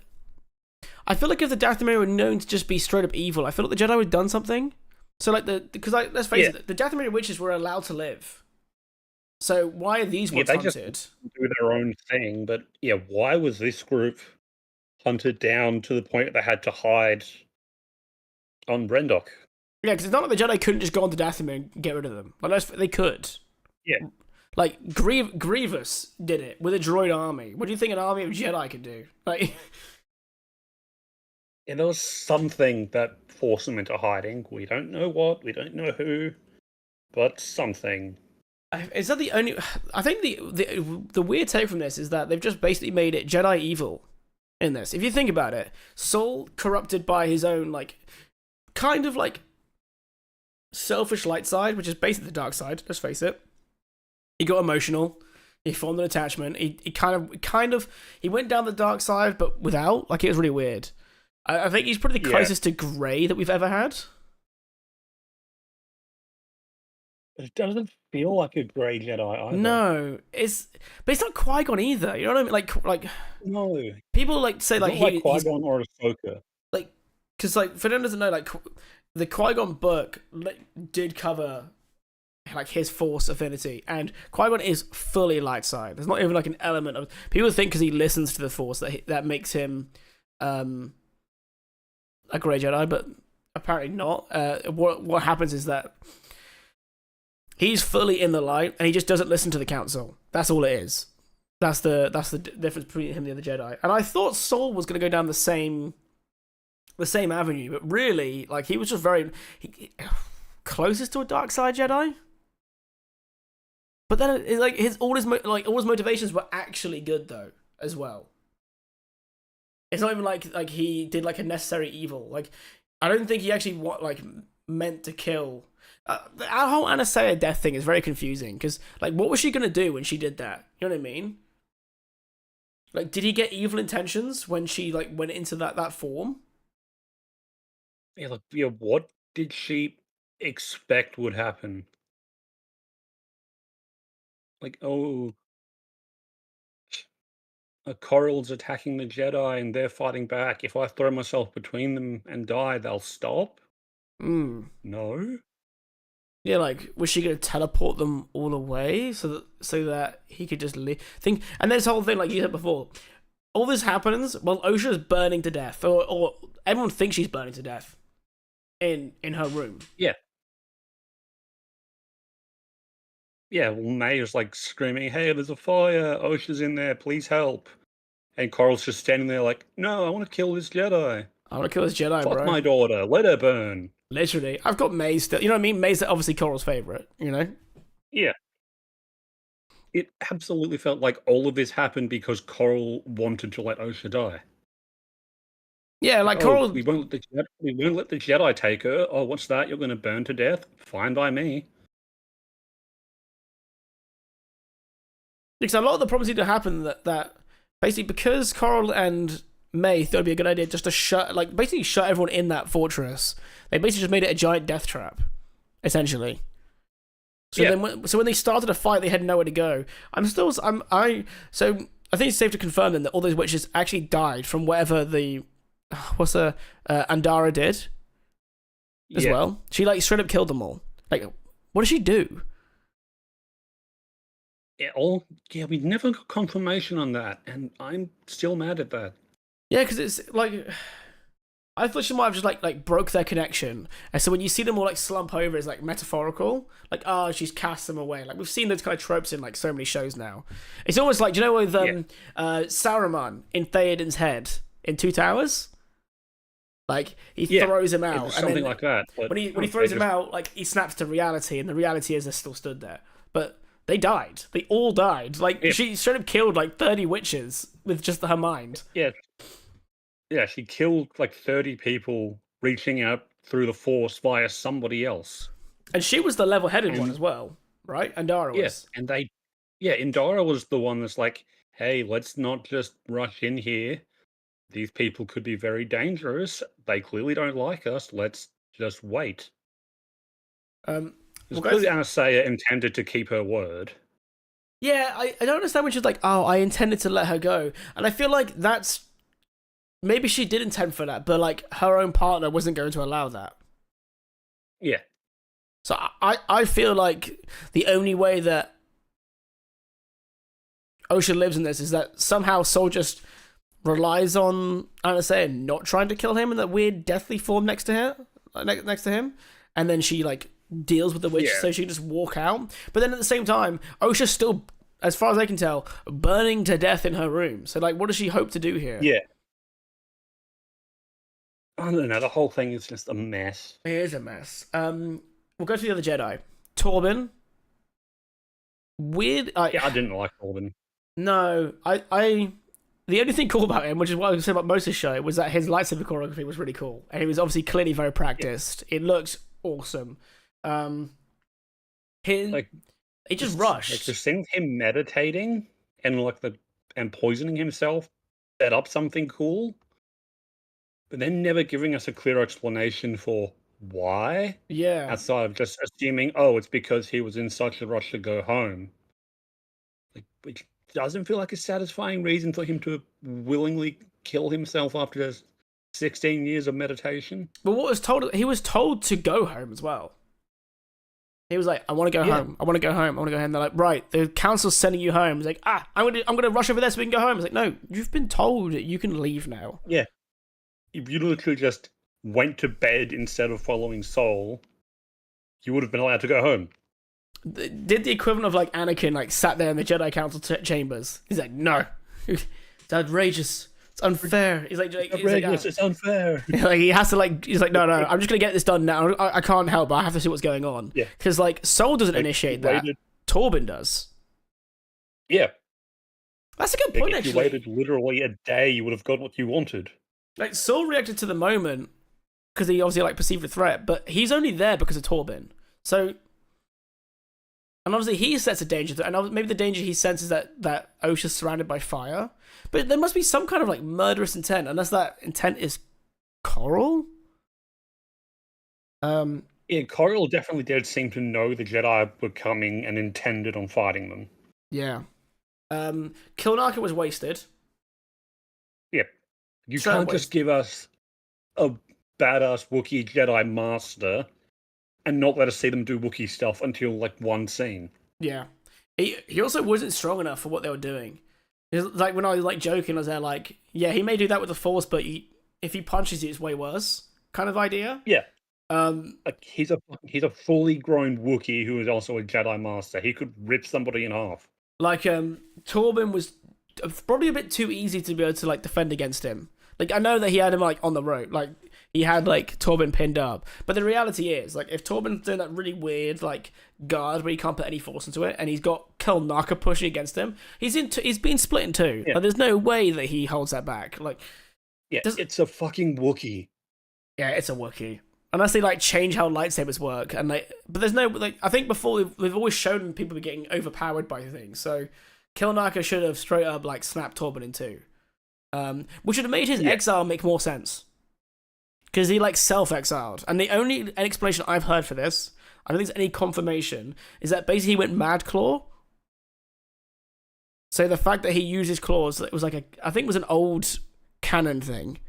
I feel like if the Dathomir were known to just be straight up evil, I feel like the Jedi would have done something. So like because like let's face it, the Dathomir witches were allowed to live. So why are these ones they hunted? just do their own thing. But yeah, why was this group hunted down to the point that they had to hide on Brendok? Yeah, because it's not like the Jedi couldn't just go on to Dathomir and get rid of them. Like they could. Yeah. Like Grievous did it with a droid army. What do you think an army of Jedi could do? Like, Yeah, there was something that forced them into hiding. We don't know what, we don't know who, but something. is that the only? I think the weird take from this is that they've just basically made it Jedi evil in this. If you think about it, Saul corrupted by his own like kind of like selfish light side, which is basically the dark side. Let's face it. He got emotional. He formed an attachment. He kind of he went down the dark side, but without. Like, it was really weird. I think he's probably the closest to grey that we've ever had. But it doesn't feel like a grey Jedi either. No, but it's not Qui-Gon either. You know what I mean? Like No. people like say like Qui-Gon or Ahsoka. Like, because like for anyone who doesn't know, like the Qui-Gon book did cover like his Force affinity, and Qui-Gon is fully light side. There's not even like an element of people think because he listens to the Force that makes him a Grey Jedi, but apparently not. What happens is that he's fully in the light, and he just doesn't listen to the Council. That's all it is. That's the difference between him and the other Jedi. And I thought Saul was going to go down the same avenue, but really, like, he was just very closest to a dark side Jedi. But then, it's like all his motivations were actually good though, as well. It's not even like he did like a necessary evil. Like, I don't think he actually meant to kill. Our whole Anastasia death thing is very confusing because like, what was she gonna do when she did that? You know what I mean? Like, did he get evil intentions when she like went into that form? Yeah, like, yeah, what did she expect would happen? Like, oh, a Coral's attacking the Jedi and they're fighting back. If I throw myself between them and die, they'll stop? No? Yeah, like, was she gonna teleport them all away so that he could just think? And this whole thing, like you said before, all this happens while Osha's burning to death, or everyone thinks she's burning to death in her room. Yeah. Yeah, well, May is like screaming, "Hey, there's a fire! Osha's in there, please help!" And Coral's just standing there like, "No, I want to kill this Jedi. I want to kill this Jedi, Fuck bro. my daughter, let her burn." Literally, I've got May still. You know what I mean? May's obviously Coral's favorite. You know? Yeah. It absolutely felt like all of this happened because Coral wanted to let Osha die. Yeah, like Coral. We won't let the Jedi take her. Oh, what's that? You're going to burn to death? Fine by me. Because a lot of the problems need to happen that basically because Coral and May thought it'd be a good idea just to shut everyone in that fortress. They basically just made it a giant death trap, essentially. So yeah. When they started a fight, they had nowhere to go. I think it's safe to confirm then that all those witches actually died from whatever Andara did as well. She like straight up killed them all. Like, what did she do? Yeah, we never got confirmation on that, and I'm still mad at that. Yeah, because it's like, I thought she might have just like broke their connection, and so when you see them all like slump over, it's like metaphorical, like, oh, she's cast them away. Like, we've seen those kind of tropes in like so many shows now. It's almost like, do you know, with Saruman in Theoden's head in Two Towers, like he throws him out, something like that. When he throws him out, like he snaps to reality, and the reality is they're still stood there, but they died. They all died. Like, she straight up killed like 30 witches with just her mind. Yeah. Yeah, she killed like 30 people reaching out through the Force via somebody else. And she was the level-headed one And as well, right? And Dara yeah, was. and Indara was the one that's like, hey, let's not just rush in here. These people could be very dangerous. They clearly don't like us. Let's just wait. Because We'll go clearly Anastasia intended to keep her word. Yeah, I don't understand when she's like, oh, I intended to let her go. And I feel like that's... Maybe she did intend for that, but like her own partner wasn't going to allow that. Yeah. So I feel like the only way that Osha lives in this is that somehow Sol just relies on Anastasia not trying to kill him in that weird deathly form next to her, next to him, and then she like deals with the witch so she can just walk out. But then at the same time, Osha's still, as far as I can tell, burning to death in her room. So like, what does she hope to do here? Yeah. I don't know. The whole thing is just a mess. It is a mess. We'll go to the other Jedi. Torben. Weird. I didn't like Torben. No, I. The only thing cool about him, which is what I was saying about most of the show, was that his lightsaber choreography was really cool, and he was obviously clearly very practiced. Yeah. It looks awesome. He just rushed. Like, just seeing him meditating and poisoning himself set up something cool, but then never giving us a clear explanation for why. Yeah. Outside of just assuming, oh, it's because he was in such a rush to go home. Like, which doesn't feel like a satisfying reason for him to willingly kill himself after 16 years of meditation. But what was told? He was told to go home as well. He was like, I want to go home. I want to go home. I want to go home. They're like, right, the council's sending you home. He's like, I'm gonna rush over there so we can go home. It's like, no, you've been told that you can leave now. Yeah. If you literally just went to bed instead of following Sol, you would have been allowed to go home. Did the equivalent of like Anakin like sat there in the Jedi Council chambers? He's like, no, it's outrageous. It's unfair. He's like, it's unfair. Like he has to like. He's like, no. I'm just gonna get this done now. I can't help. I have to see what's going on. Yeah. Because like Sol doesn't initiate that. Torben does. Yeah. That's a good point. If actually, you waited literally a day, you would have got what you wanted. Like Sol reacted to the moment because he obviously like perceived a threat, but he's only there because of Torben. So. And obviously he sets a danger, and maybe the danger he senses that Osha's surrounded by fire. But there must be some kind of like murderous intent, unless that intent is Coral. Yeah, Coral definitely did seem to know the Jedi were coming and intended on fighting them. Yeah. Kilnaka was wasted. Yep. You can't just give us a badass Wookiee Jedi master and not let us see them do Wookiee stuff until, like, one scene. Yeah. He also wasn't strong enough for what they were doing. Like, when I was, like, joking, I was there, like, yeah, he may do that with the Force, but if he punches you, it's way worse kind of idea. Yeah. Like, he's a fully grown Wookiee who is also a Jedi Master. He could rip somebody in half. Like, Torben was probably a bit too easy to be able to, like, defend against him. Like, I know that he had him, like, on the rope. Like, he had, like, Torben pinned up. But the reality is, like, if Torben's doing that really weird, like, guard where he can't put any force into it, and he's got Kilnaka pushing against him, he's been split in two. Yeah. Like, there's no way that he holds that back. Like, yeah, it's a fucking Wookiee. Yeah, it's a Wookiee. Unless they, like, change how lightsabers work. And like, but there's no, like, I think before we've always shown people getting overpowered by things. So Kilnaka should have straight up, like, snapped Torben in two. Which would have made his exile make more sense. Because he, like, self-exiled. And the only explanation I've heard for this, I don't think there's any confirmation, is that basically he went Mad Claw. So the fact that he used his claws, it was like I think it was an old canon thing,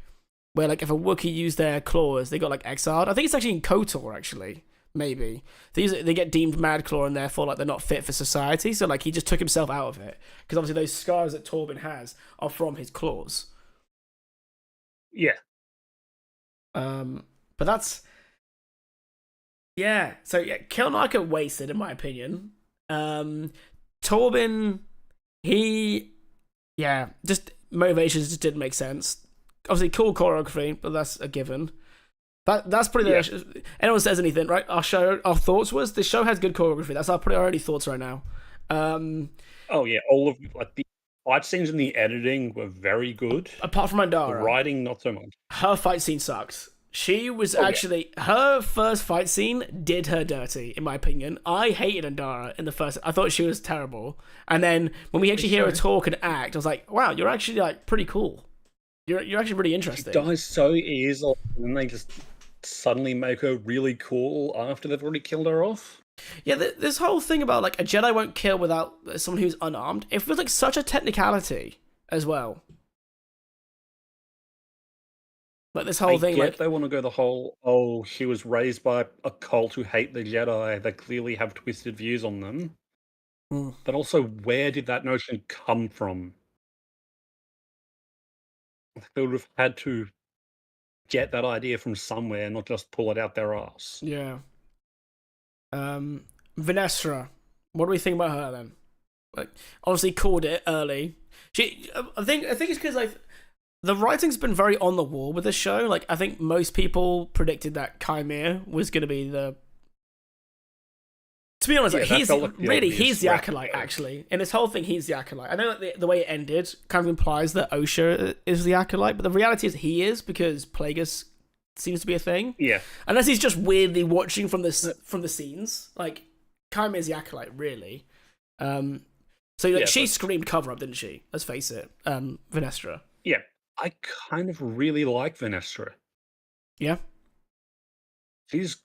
where, like, if a Wookiee used their claws, they got, like, exiled. I think it's actually in KOTOR, actually. Maybe. They get deemed Mad Claw, and therefore, like, they're not fit for society. So, like, he just took himself out of it. Because obviously those scars that Torben has are from his claws. Yeah. But that's... Yeah. So, yeah, Kilnaka wasted, in my opinion. Torben, he... Yeah, just motivations just didn't make sense. Obviously, cool choreography, but that's a given. That's pretty... Yeah. Anyone says anything, right? Our thoughts was, the show has good choreography. That's our only thoughts right now. Oh, yeah. All of, like, the fight scenes and the editing were very good. Apart from Indara. The writing, not so much. Her fight scene sucked. She was Oh, yeah. actually her first fight scene did her dirty, in my opinion. I hated Andara in the first. I thought she was terrible, and then when we actually hear her talk and act, I was like, "Wow, you're actually like pretty cool. You're actually really She interesting." dies so easily, and they just suddenly make her really cool after they've already killed her off. Yeah, this whole thing about like a Jedi won't kill without someone who's unarmed. It feels like such a technicality as well. Like this whole thing, like they want to go the whole, oh, she was raised by a cult who hate the Jedi. They clearly have twisted views on them. Mm. But also, where did that notion come from? They would have had to get that idea from somewhere, not just pull it out their ass. yeah. Venestra, what do we think about her then? Like, obviously called it early. I think it's because like the writing's been very on the wall with this show. Like, I think most people predicted that Chimere was going to be the. To be honest, Yeah, like, that he's felt like the really obvious he's the route, acolyte. though. Actually, in this whole thing, he's the acolyte. I know that the way it ended kind of implies that Osha is the acolyte, but the reality is he is because Plagueis seems to be a thing. Yeah. Unless he's just weirdly watching from the scenes. Like, Chimere's the acolyte, really. So like, Yeah, she but- screamed cover up, didn't she? Let's face it. Venestra. Yeah. I kind of really like Venestra. Yeah. She's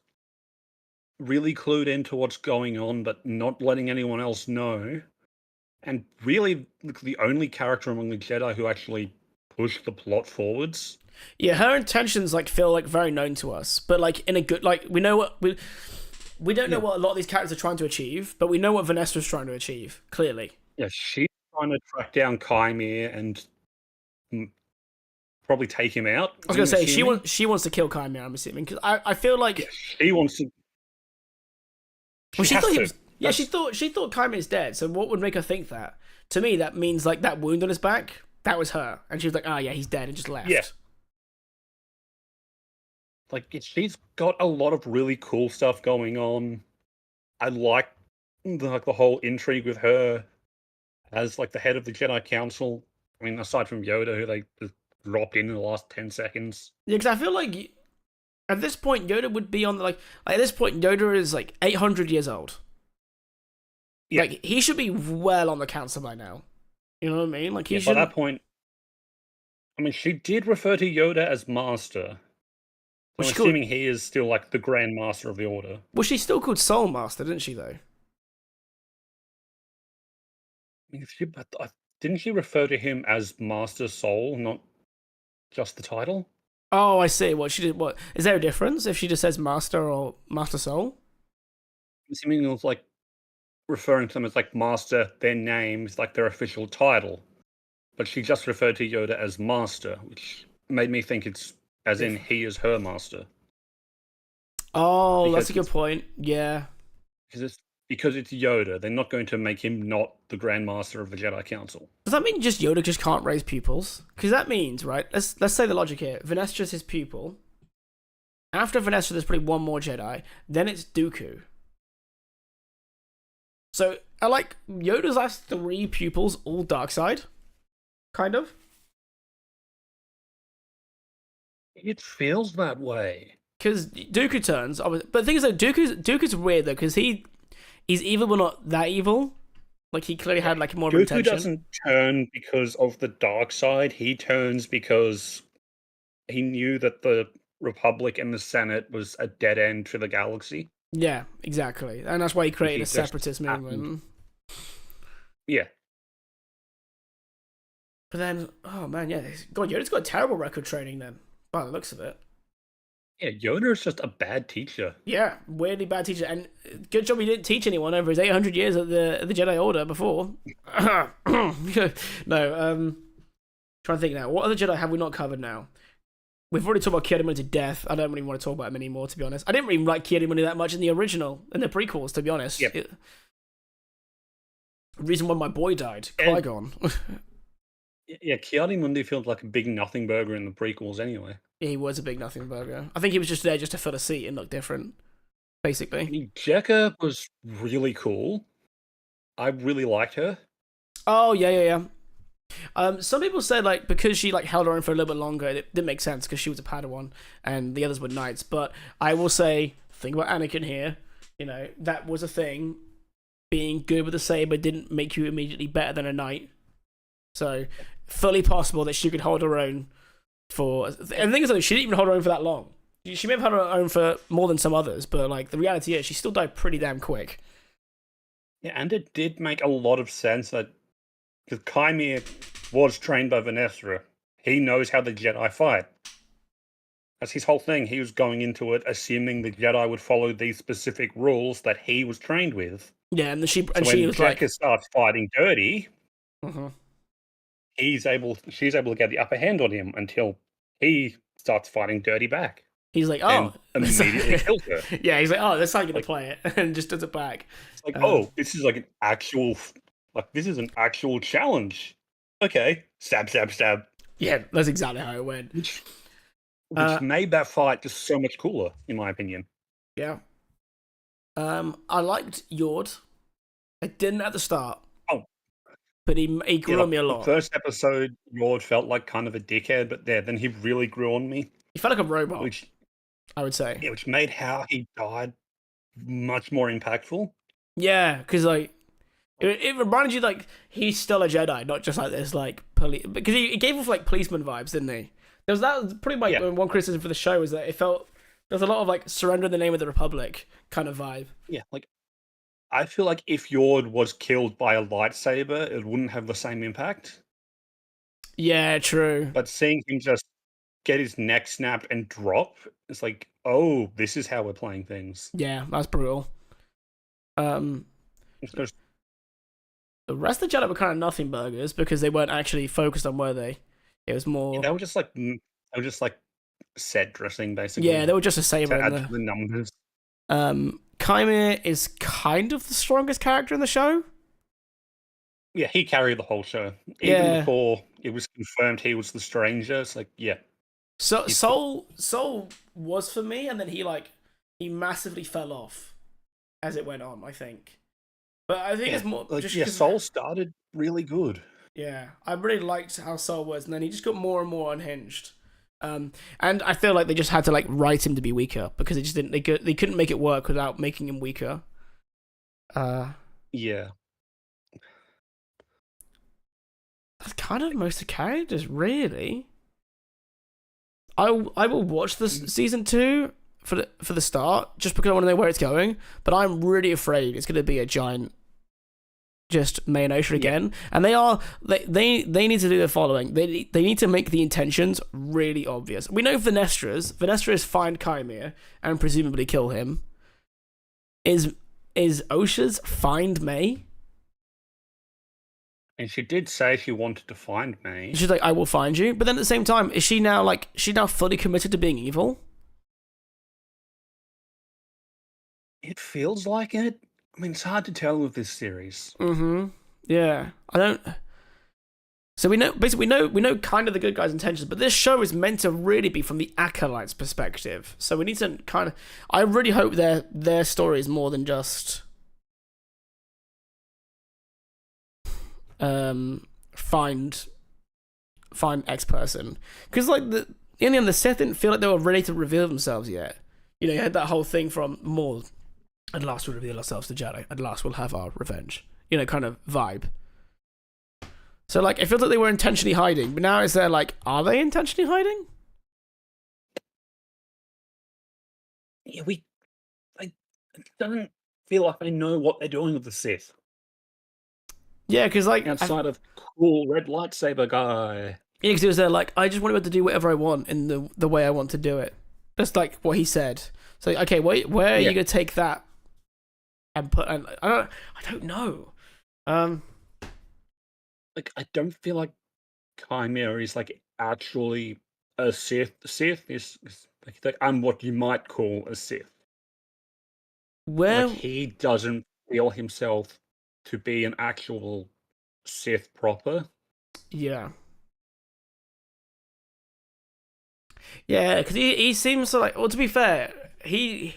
really clued into what's going on, but not letting anyone else know. And really, the only character among the Jedi who actually pushed the plot forwards. Yeah, her intentions like feel like very known to us, but like in a good like we know what we don't know what a lot of these characters are trying to achieve, but we know what Venestra's trying to achieve clearly. Yeah, she's trying to track down Chimere and probably take him out. I was gonna say she wants to kill Chimere. I'm assuming because I feel like Yeah, she wants to. well, she has thought he to. was. Yeah, she thought Chimere's dead. So what would make her think that? To me, that means like that wound on his back. That was her, and she was like, "Oh yeah, he's dead," and just left. Yeah. Like, she's got a lot of really cool stuff going on. I like the whole intrigue with her as like the head of the Jedi Council. I mean, aside from Yoda, who they just dropped in the last 10 seconds. Yeah, because I feel like at this point Yoda would be on the like at this point Yoda is like 800 years old. Yeah. Like he should be well on the council by now. You know what I mean? Like he By should. that point, I mean, she did refer to Yoda as Master. Was I'm she called- assuming he is still like the Grand Master of the Order. Was she still called Soul Master? Didn't she though? I mean, didn't she refer to him as Master Soul, not just the title? Oh, I see. What she did? What is there a difference if she just says Master or Master Soul? I'm assuming it was like referring to them as like Master, their names, like their official title. But she just referred to Yoda as Master, which made me think it's as in he is her master. Oh, Because that's a good point. Yeah. Because it's Yoda, they're not going to make him not the Grand Master of the Jedi Council. Does that mean just Yoda just can't raise pupils? Because that means, right? Let's say the logic here. Venestra's his pupil. After Venestra, there's probably one more Jedi. Then it's Dooku. So I like Yoda's last 3 pupils, all dark side, kind of. It feels that way. Because Dooku turns, but the thing is though, Dooku's weird though, because he's evil but not that evil. Like he clearly had like more of Dooku intention. doesn't turn because of the dark side. He turns because he knew that the Republic and the Senate was a dead end to the galaxy. Yeah, exactly, and that's why he created He a just separatist happened. movement. Yeah. But then, oh man, yeah, God, Yoda's got a terrible record training then. By the looks of it. Yeah, Yoda is just a bad teacher. Yeah, weirdly bad teacher, and good job he didn't teach anyone over his 800 years at the Jedi Order before. No, trying to think now. What other Jedi have we not covered now? We've already talked about Ki-Adi to death. I don't really want to talk about him anymore, to be honest. I didn't really like Ki-Adi that much in the original, in the prequels, to be honest. Yep. The reason why my boy died, Qui-Gon. Yeah, Ki-Adi feels like a big nothing burger in the prequels anyway. Yeah, he was a big nothing burger. I think he was just there just to fill a seat and look different, basically. I mean, Jekka was really cool. I really liked her. Oh, yeah. Some people said like because she like held her own for a little bit longer, it didn't make sense because she was a Padawan and the others were knights. But I will say, think about Anakin here. You know, that was a thing. Being good with the saber didn't make you immediately better than a knight. So, fully possible that she could hold her own for. And the thing is, though, she didn't even hold her own for that long. She may have held her own for more than some others, but like the reality is, she still died pretty damn quick. Yeah, and it did make a lot of sense that because Chimere was trained by Vanessa, he knows how the Jedi fight. That's his whole thing. He was going into it assuming the Jedi would follow these specific rules that he was trained with. Yeah, and she when was Jacker like, starts fighting dirty, uh-huh. she's able to get the upper hand on him until he starts fighting dirty back. He's like, oh, and immediately kills her. Yeah, he's like, oh, that's how you're gonna play it, and just does it back. It's like, oh, this is like an actual, this is an actual challenge. Okay, stab, stab, stab. Yeah, that's exactly how it went. Which made that fight just so much cooler, in my opinion. Yeah. I liked Yord. I didn't at the start. Oh. But he grew on me a lot. The first episode, Yord felt like kind of a dickhead, but then he really grew on me. He felt like a robot, which I would say. Yeah, which made how he died much more impactful. Yeah, because like it reminded you like he's still a Jedi, not just like this like police. Because he gave off like policeman vibes, didn't he? There was that pretty much one criticism for the show was that it felt there's a lot of like surrender in the name of the Republic kind of vibe. Yeah, like I feel like if Yord was killed by a lightsaber, it wouldn't have the same impact. Yeah, true. But seeing him just get his neck snapped and drop, it's like, oh, this is how we're playing things. Yeah, that's brutal. The rest of the Jedi were kind of nothing burgers because they weren't actually focused on, were they? It was more. Yeah, they were just like set dressing, basically. Yeah, they were just a saber. To add to the numbers. Chimere is kind of the strongest character in the show. Yeah, he carried the whole show. Even before it was confirmed he was the stranger, it's like, yeah. So Soul was for me, and then he massively fell off as it went on, I think. But I think it's more just Soul started really good. Yeah, I really liked how Soul was, and then he just got more and more unhinged. And I feel like they just had to like write him to be weaker because they just didn't. They couldn't make it work without making him weaker. Yeah. That's kind of most of the characters, really. I will watch this season 2 for the start just because I want to know where it's going. But I'm really afraid it's going to be a giant, just May and Osha again. And they need to do the following. They need to make the intentions really obvious. We know Venestra's find Chimere and presumably kill him. Is Osha's find May? And she did say she wanted to find me. She's like, I will find you. But then at the same time, is she now fully committed to being evil? It feels like it. I mean, it's hard to tell with this series. Mm-hmm. Yeah. I don't. So we know kind of the good guys' intentions, but this show is meant to really be from the Acolyte's perspective. So we need to kind of. I really hope their story is more than just. Find X person, because like in the end the Sith didn't feel like they were ready to reveal themselves yet. You know, you had that whole thing from Maul. At last we'll reveal ourselves to Jedi. At last we'll have our revenge. You know, kind of vibe. So like, it feels like they were intentionally hiding, but now is there like, are they intentionally hiding? Yeah, it doesn't feel like they know what they're doing with the Sith. Yeah, because like outside of cool red lightsaber guy. Yeah, because it was there like I just want to be able to do whatever I want in the way I want to do it. That's like what he said. So okay, where are you gonna take that and put? And I don't know. Like I don't feel like Chimera is like actually a Sith. Sith is like I'm what you might call a Sith. Well, like he doesn't feel himself to be an actual Sith proper. Yeah. Yeah, because he seems to like. Well, to be fair, he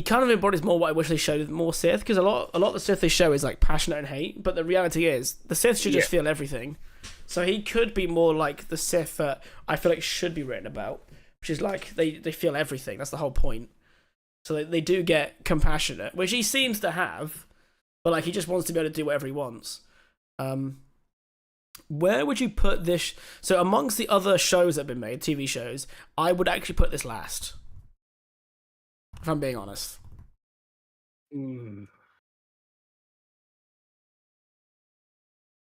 kind of embodies more what I wish they showed more Sith. Because a lot of the Sith they show is like passionate and hate, but the reality is the Sith should just feel everything. So he could be more like the Sith that I feel like should be written about, which is like they feel everything. That's the whole point. So they do get compassionate, which he seems to have, but like he just wants to be able to do whatever he wants. Where would you put this? So amongst the other shows that have been made, TV shows, I would actually put this last. If I'm being honest.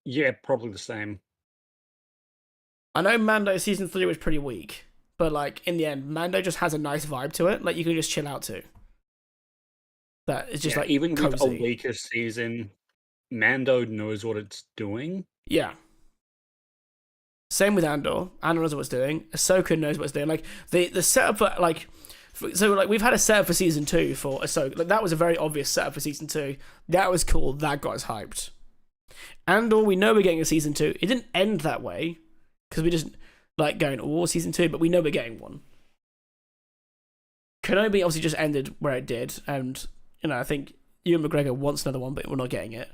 Yeah, probably the same. I know Mando season 3 was pretty weak, but like in the end, Mando just has a nice vibe to it. Like you can just chill out to. That is just like even cozy. with a weaker season, Mando knows what it's doing. Yeah. Same with Andor. Andor knows what it's doing. Ahsoka knows what it's doing. Like the setup for like, so like we've had a setup for season 2 for Ahsoka. Like that was a very obvious setup for season 2. That was cool. That got us hyped. Andor, we know we're getting a season 2. It didn't end that way because we just like going, oh, season 2, but we know we're getting one. Kenobi obviously just ended where it did, and I think Ewan McGregor wants another one, but we're not getting it.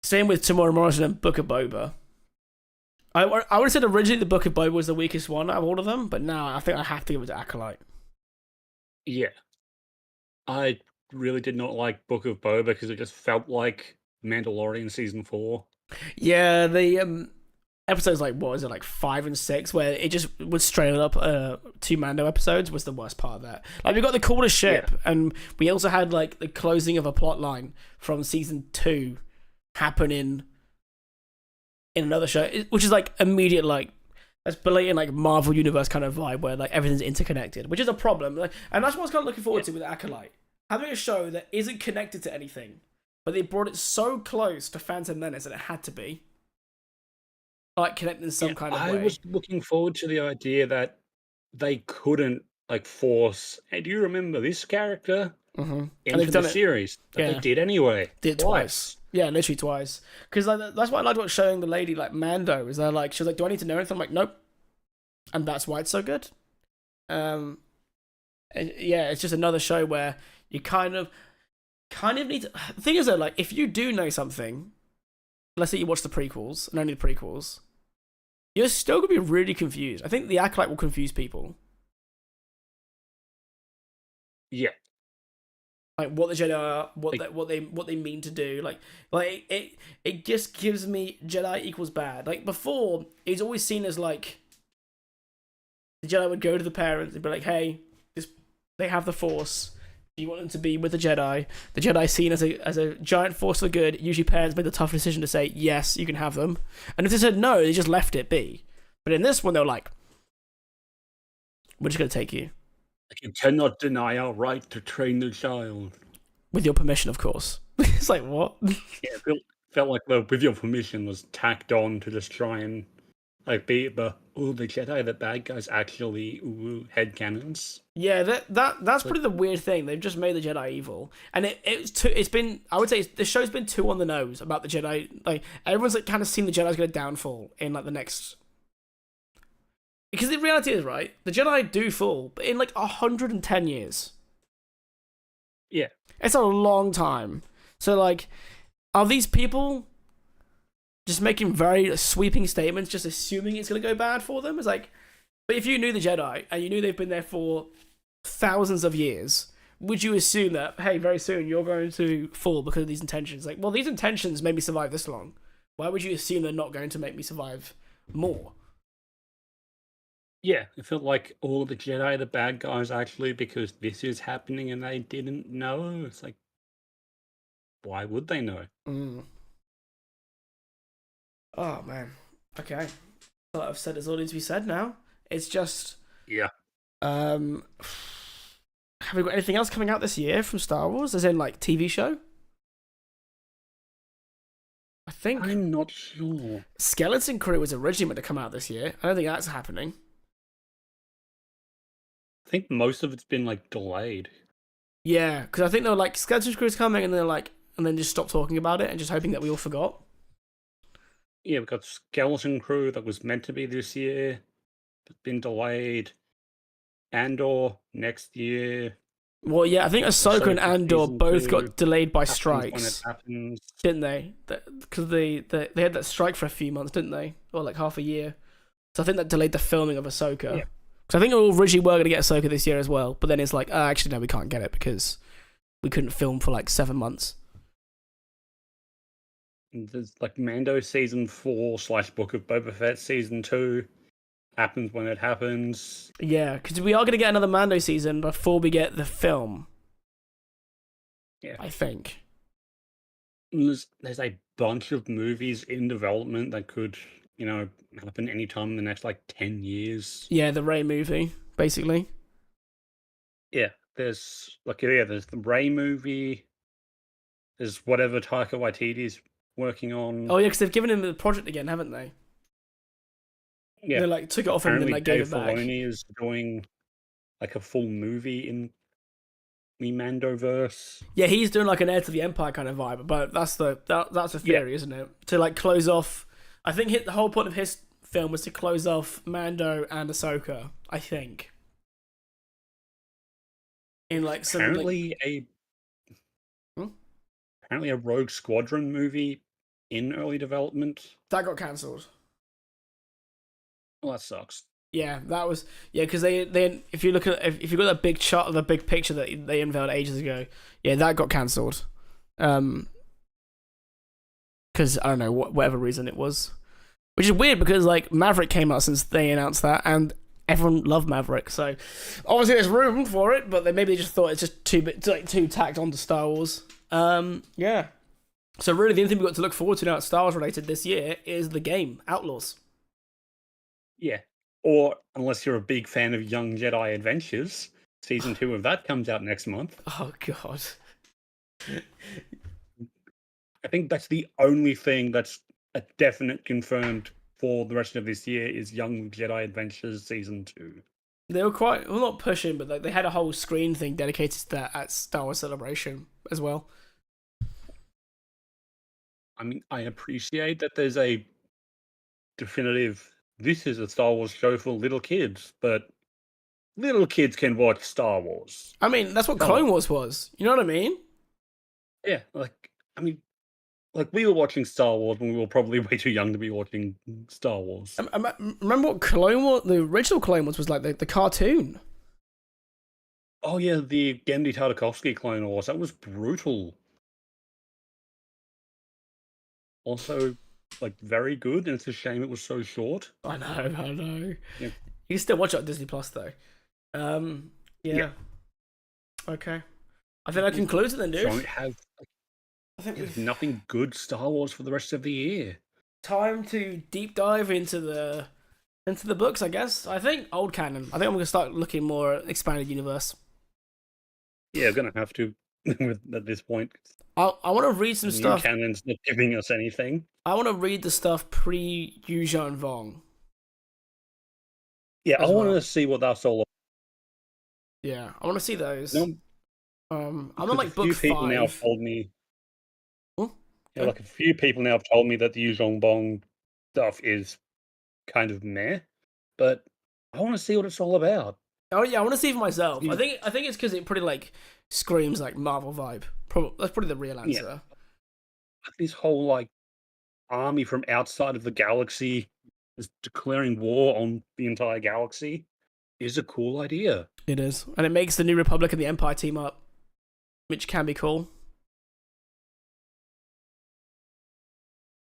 Same with Tamora Morrison and Book of Boba. I would have said originally the Book of Boba was the weakest one out of all of them, but now I think I have to give it to Acolyte. Yeah. I really did not like Book of Boba because it just felt like Mandalorian season 4. Yeah, the episodes like, what was it, like 5 and 6, where it just was straight up 2 Mando episodes was the worst part of that. Like we got the coolest ship, and we also had like the closing of a plot line from season 2 happen in another show, which is like immediate, like that's blatant like Marvel Universe kind of vibe where like everything's interconnected, which is a problem. Like, and that's what I was kind of looking forward to with Acolyte, having a show that isn't connected to anything, but they brought it so close to Phantom Menace that it had to be like connected in some kind of way. I was looking forward to the idea that they couldn't like force. Hey, do you remember this character into the series? But they did anyway. Did twice. Yeah, literally twice. Because like, that's what I liked about showing the lady like Mando. Is they're like, she was like, "Do I need to know anything?" I'm like, "Nope," and that's why it's so good. Yeah, it's just another show where you kind of need to. The thing is though, like if you do know something, let's say you watch the prequels and only the prequels, you're still gonna be really confused. I think the Acolyte will confuse people. Yeah. Like what the Jedi are, what they mean to do, like it just gives me Jedi equals bad. Like before, it's always seen as like the Jedi would go to the parents and be like, "Hey, they have the Force. Do you want them to be with the Jedi?" The Jedi seen as a giant force for good. Usually, parents made the tough decision to say yes, you can have them. And if they said no, they just left it be. But in this one, they're like, "We're just gonna take you." You cannot deny our right to train the child. With your permission, of course. It's like, what? Yeah, it felt like the with your permission was tacked on to just try and like be the Jedi, the bad guys actually headcanons. Yeah, that's probably the weird thing. They've just made the Jedi evil. And it's been, I would say, the show's been too on the nose about the Jedi. Like, everyone's like kind of seen the Jedi's going to downfall in like the next... Because the reality is, right, the Jedi do fall, but in like 110 years. Yeah. It's a long time. So, like, are these people just making very sweeping statements, just assuming it's going to go bad for them? It's like, but if you knew the Jedi, and you knew they've been there for thousands of years, would you assume that, hey, very soon you're going to fall because of these intentions? Like, well, these intentions made me survive this long. Why would you assume they're not going to make me survive more? Yeah, it felt like all the Jedi are the bad guys actually because this is happening and they didn't know. It's like, why would they know? Oh, man. Okay. What I've said is all needs to be said now. It's just... Yeah. Have we got anything else coming out this year from Star Wars? As in, like, TV show? I think... I'm not sure. Skeleton Crew was originally meant to come out this year. I don't think that's happening. I think most of it's been, like, delayed. Yeah, because I think they were like, Skeleton Crew's coming, and they're like... And then just stopped talking about it and just hoping that we all forgot. Yeah, we've got Skeleton Crew that was meant to be this year, but been delayed. Andor next year. Well, yeah, I think Ahsoka and Ahsoka Andor season both 2 got delayed by happens when it strikes, happens. didn't they? Because they had that strike for a few months, didn't they? Or like half a year. So I think that delayed the filming of Ahsoka. Yeah. Because I think originally we were going to get Ahsoka this year as well, but then it's like, actually, no, we can't get it because we couldn't film for like 7 months. And there's like Mando season 4 / Book of Boba Fett season 2 happens when it happens. Yeah, because we are going to get another Mando season before we get the film. Yeah. I think. There's a bunch of movies in development that could, happen anytime in the next like 10 years. Yeah, the Rey movie, basically. Yeah, there's the Rey movie. There's whatever Taika Waititi's working on. Oh yeah, because they've given him the project again, haven't they? Yeah, They like took it off him and then apparently like gave Dave it back. Filoni is doing like a full movie in the Mandoverse. Yeah, he's doing like an Heir to the Empire kind of vibe, but that's a theory, isn't it? To like close off. I think the whole point of his film was to close off Mando and Ahsoka. I think. In like some Apparently Hmm? apparently a Rogue Squadron movie in early development. that got cancelled. Well, that sucks. Yeah, that was because they if you look at if you got that big chart of the big picture that they unveiled ages ago, yeah, that got cancelled. Because I don't know whatever reason it was, which is weird because like Maverick came out since they announced that and everyone loved Maverick, so obviously there's room for it, but maybe they just thought it's just too tacked onto Star Wars. Yeah. So really, the only thing we've got to look forward to now at Star Wars related this year is the game Outlaws. Yeah. Or unless you're a big fan of Young Jedi Adventures, season 2 of that comes out next month. Oh god. I think that's the only thing that's a definite confirmed for the rest of this year is Young Jedi Adventures season 2. They were not pushing, but like, they had a whole screen thing dedicated to that at Star Wars Celebration as well. I mean, I appreciate that there's a definitive, this is a Star Wars show for little kids, but little kids can watch Star Wars. I mean, that's what Clone Wars was. You know what I mean? Yeah, we were watching Star Wars when we were probably way too young to be watching Star Wars. Remember what Clone Wars, the original Clone Wars was like the cartoon? Oh yeah, the Genndy Tartakovsky Clone Wars. That was brutal. Also, like, very good, and it's a shame it was so short. I know. Yeah. You can still watch it on Disney Plus though. Yeah. Okay. I think that concludes it then, dude. Don't have I think There's we've nothing good Star Wars for the rest of the year. time to deep dive into the books, I guess. I think old canon. I think I'm gonna start looking more at expanded universe. Yeah, we're gonna have to at this point. I want to read some New stuff. canon's not giving us anything. I want to read the stuff pre Yuuzhan Vong. Yeah, I As want well. to see what that's all about. Yeah, I want to see those. No, I'm on because like a few book people now have 5. told me. Oh, Yeah, okay. like a few people now have told me that the Yu Bong stuff is kind of meh, but I want to see what it's all about. Oh yeah, I want to see for myself. Yeah. I think it's because it pretty like screams like Marvel vibe. That's probably the real answer. This whole like army from outside of the galaxy is declaring war on the entire galaxy is a cool idea. It is, and it makes the New Republic and the Empire team up, which can be cool.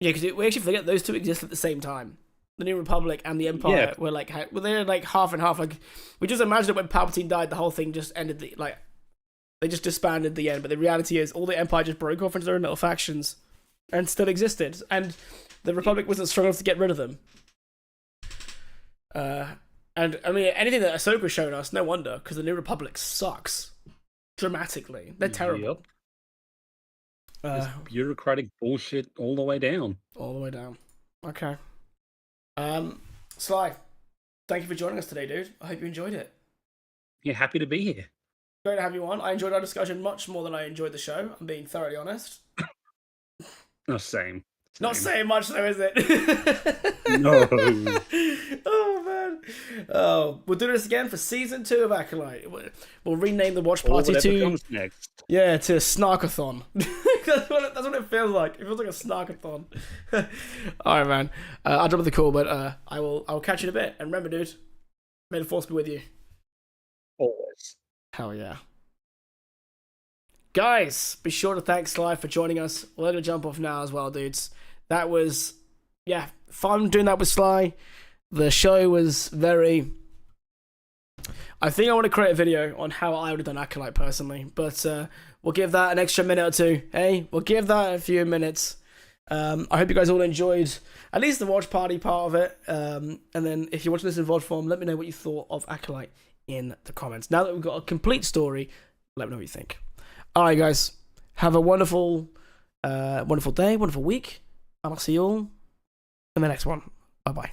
Yeah, because we actually forget those two exist at the same time. The New Republic and the Empire were like, they're like half and half. Like, we just imagined that when Palpatine died, the whole thing just ended. They just disbanded at the end. But the reality is, all the Empire just broke off into their own little factions, and still existed. And the Republic wasn't strong enough to get rid of them. And I mean, anything that Ahsoka's shown us, no wonder, because the New Republic sucks dramatically. They're terrible. It's bureaucratic bullshit all the way down. All the way down. Okay. Sly, thank you for joining us today, dude. I hope you enjoyed it. Yeah, happy to be here. Great to have you on. I enjoyed our discussion much more than I enjoyed the show. I'm being thoroughly honest. No, same. Not saying much though, is it? No. Oh man. Oh, we'll we'll do this again for season 2 of Acolyte. We'll rename the watch Or party whatever to comes next. to Snarkathon. that's what it feels like. It feels like a Snarkathon. All right, man. I'll drop the call, but I'll catch you in a bit. And remember, dude, may the force be with you. Always. Hell yeah. Guys, be sure to thank Sly for joining us. We're going to jump off now as well, dudes. That was, fun doing that with Sly. The show was very... I think I want to create a video on how I would have done Acolyte personally, but we'll give that an extra minute or two. Hey, we'll give that a few minutes. I hope you guys all enjoyed at least the watch party part of it. And then if you're watching this in VOD form, let me know what you thought of Acolyte in the comments. Now that we've got a complete story, let me know what you think. All right, guys. Have a wonderful day, wonderful week. And I'll see you all in the next one. Bye-bye.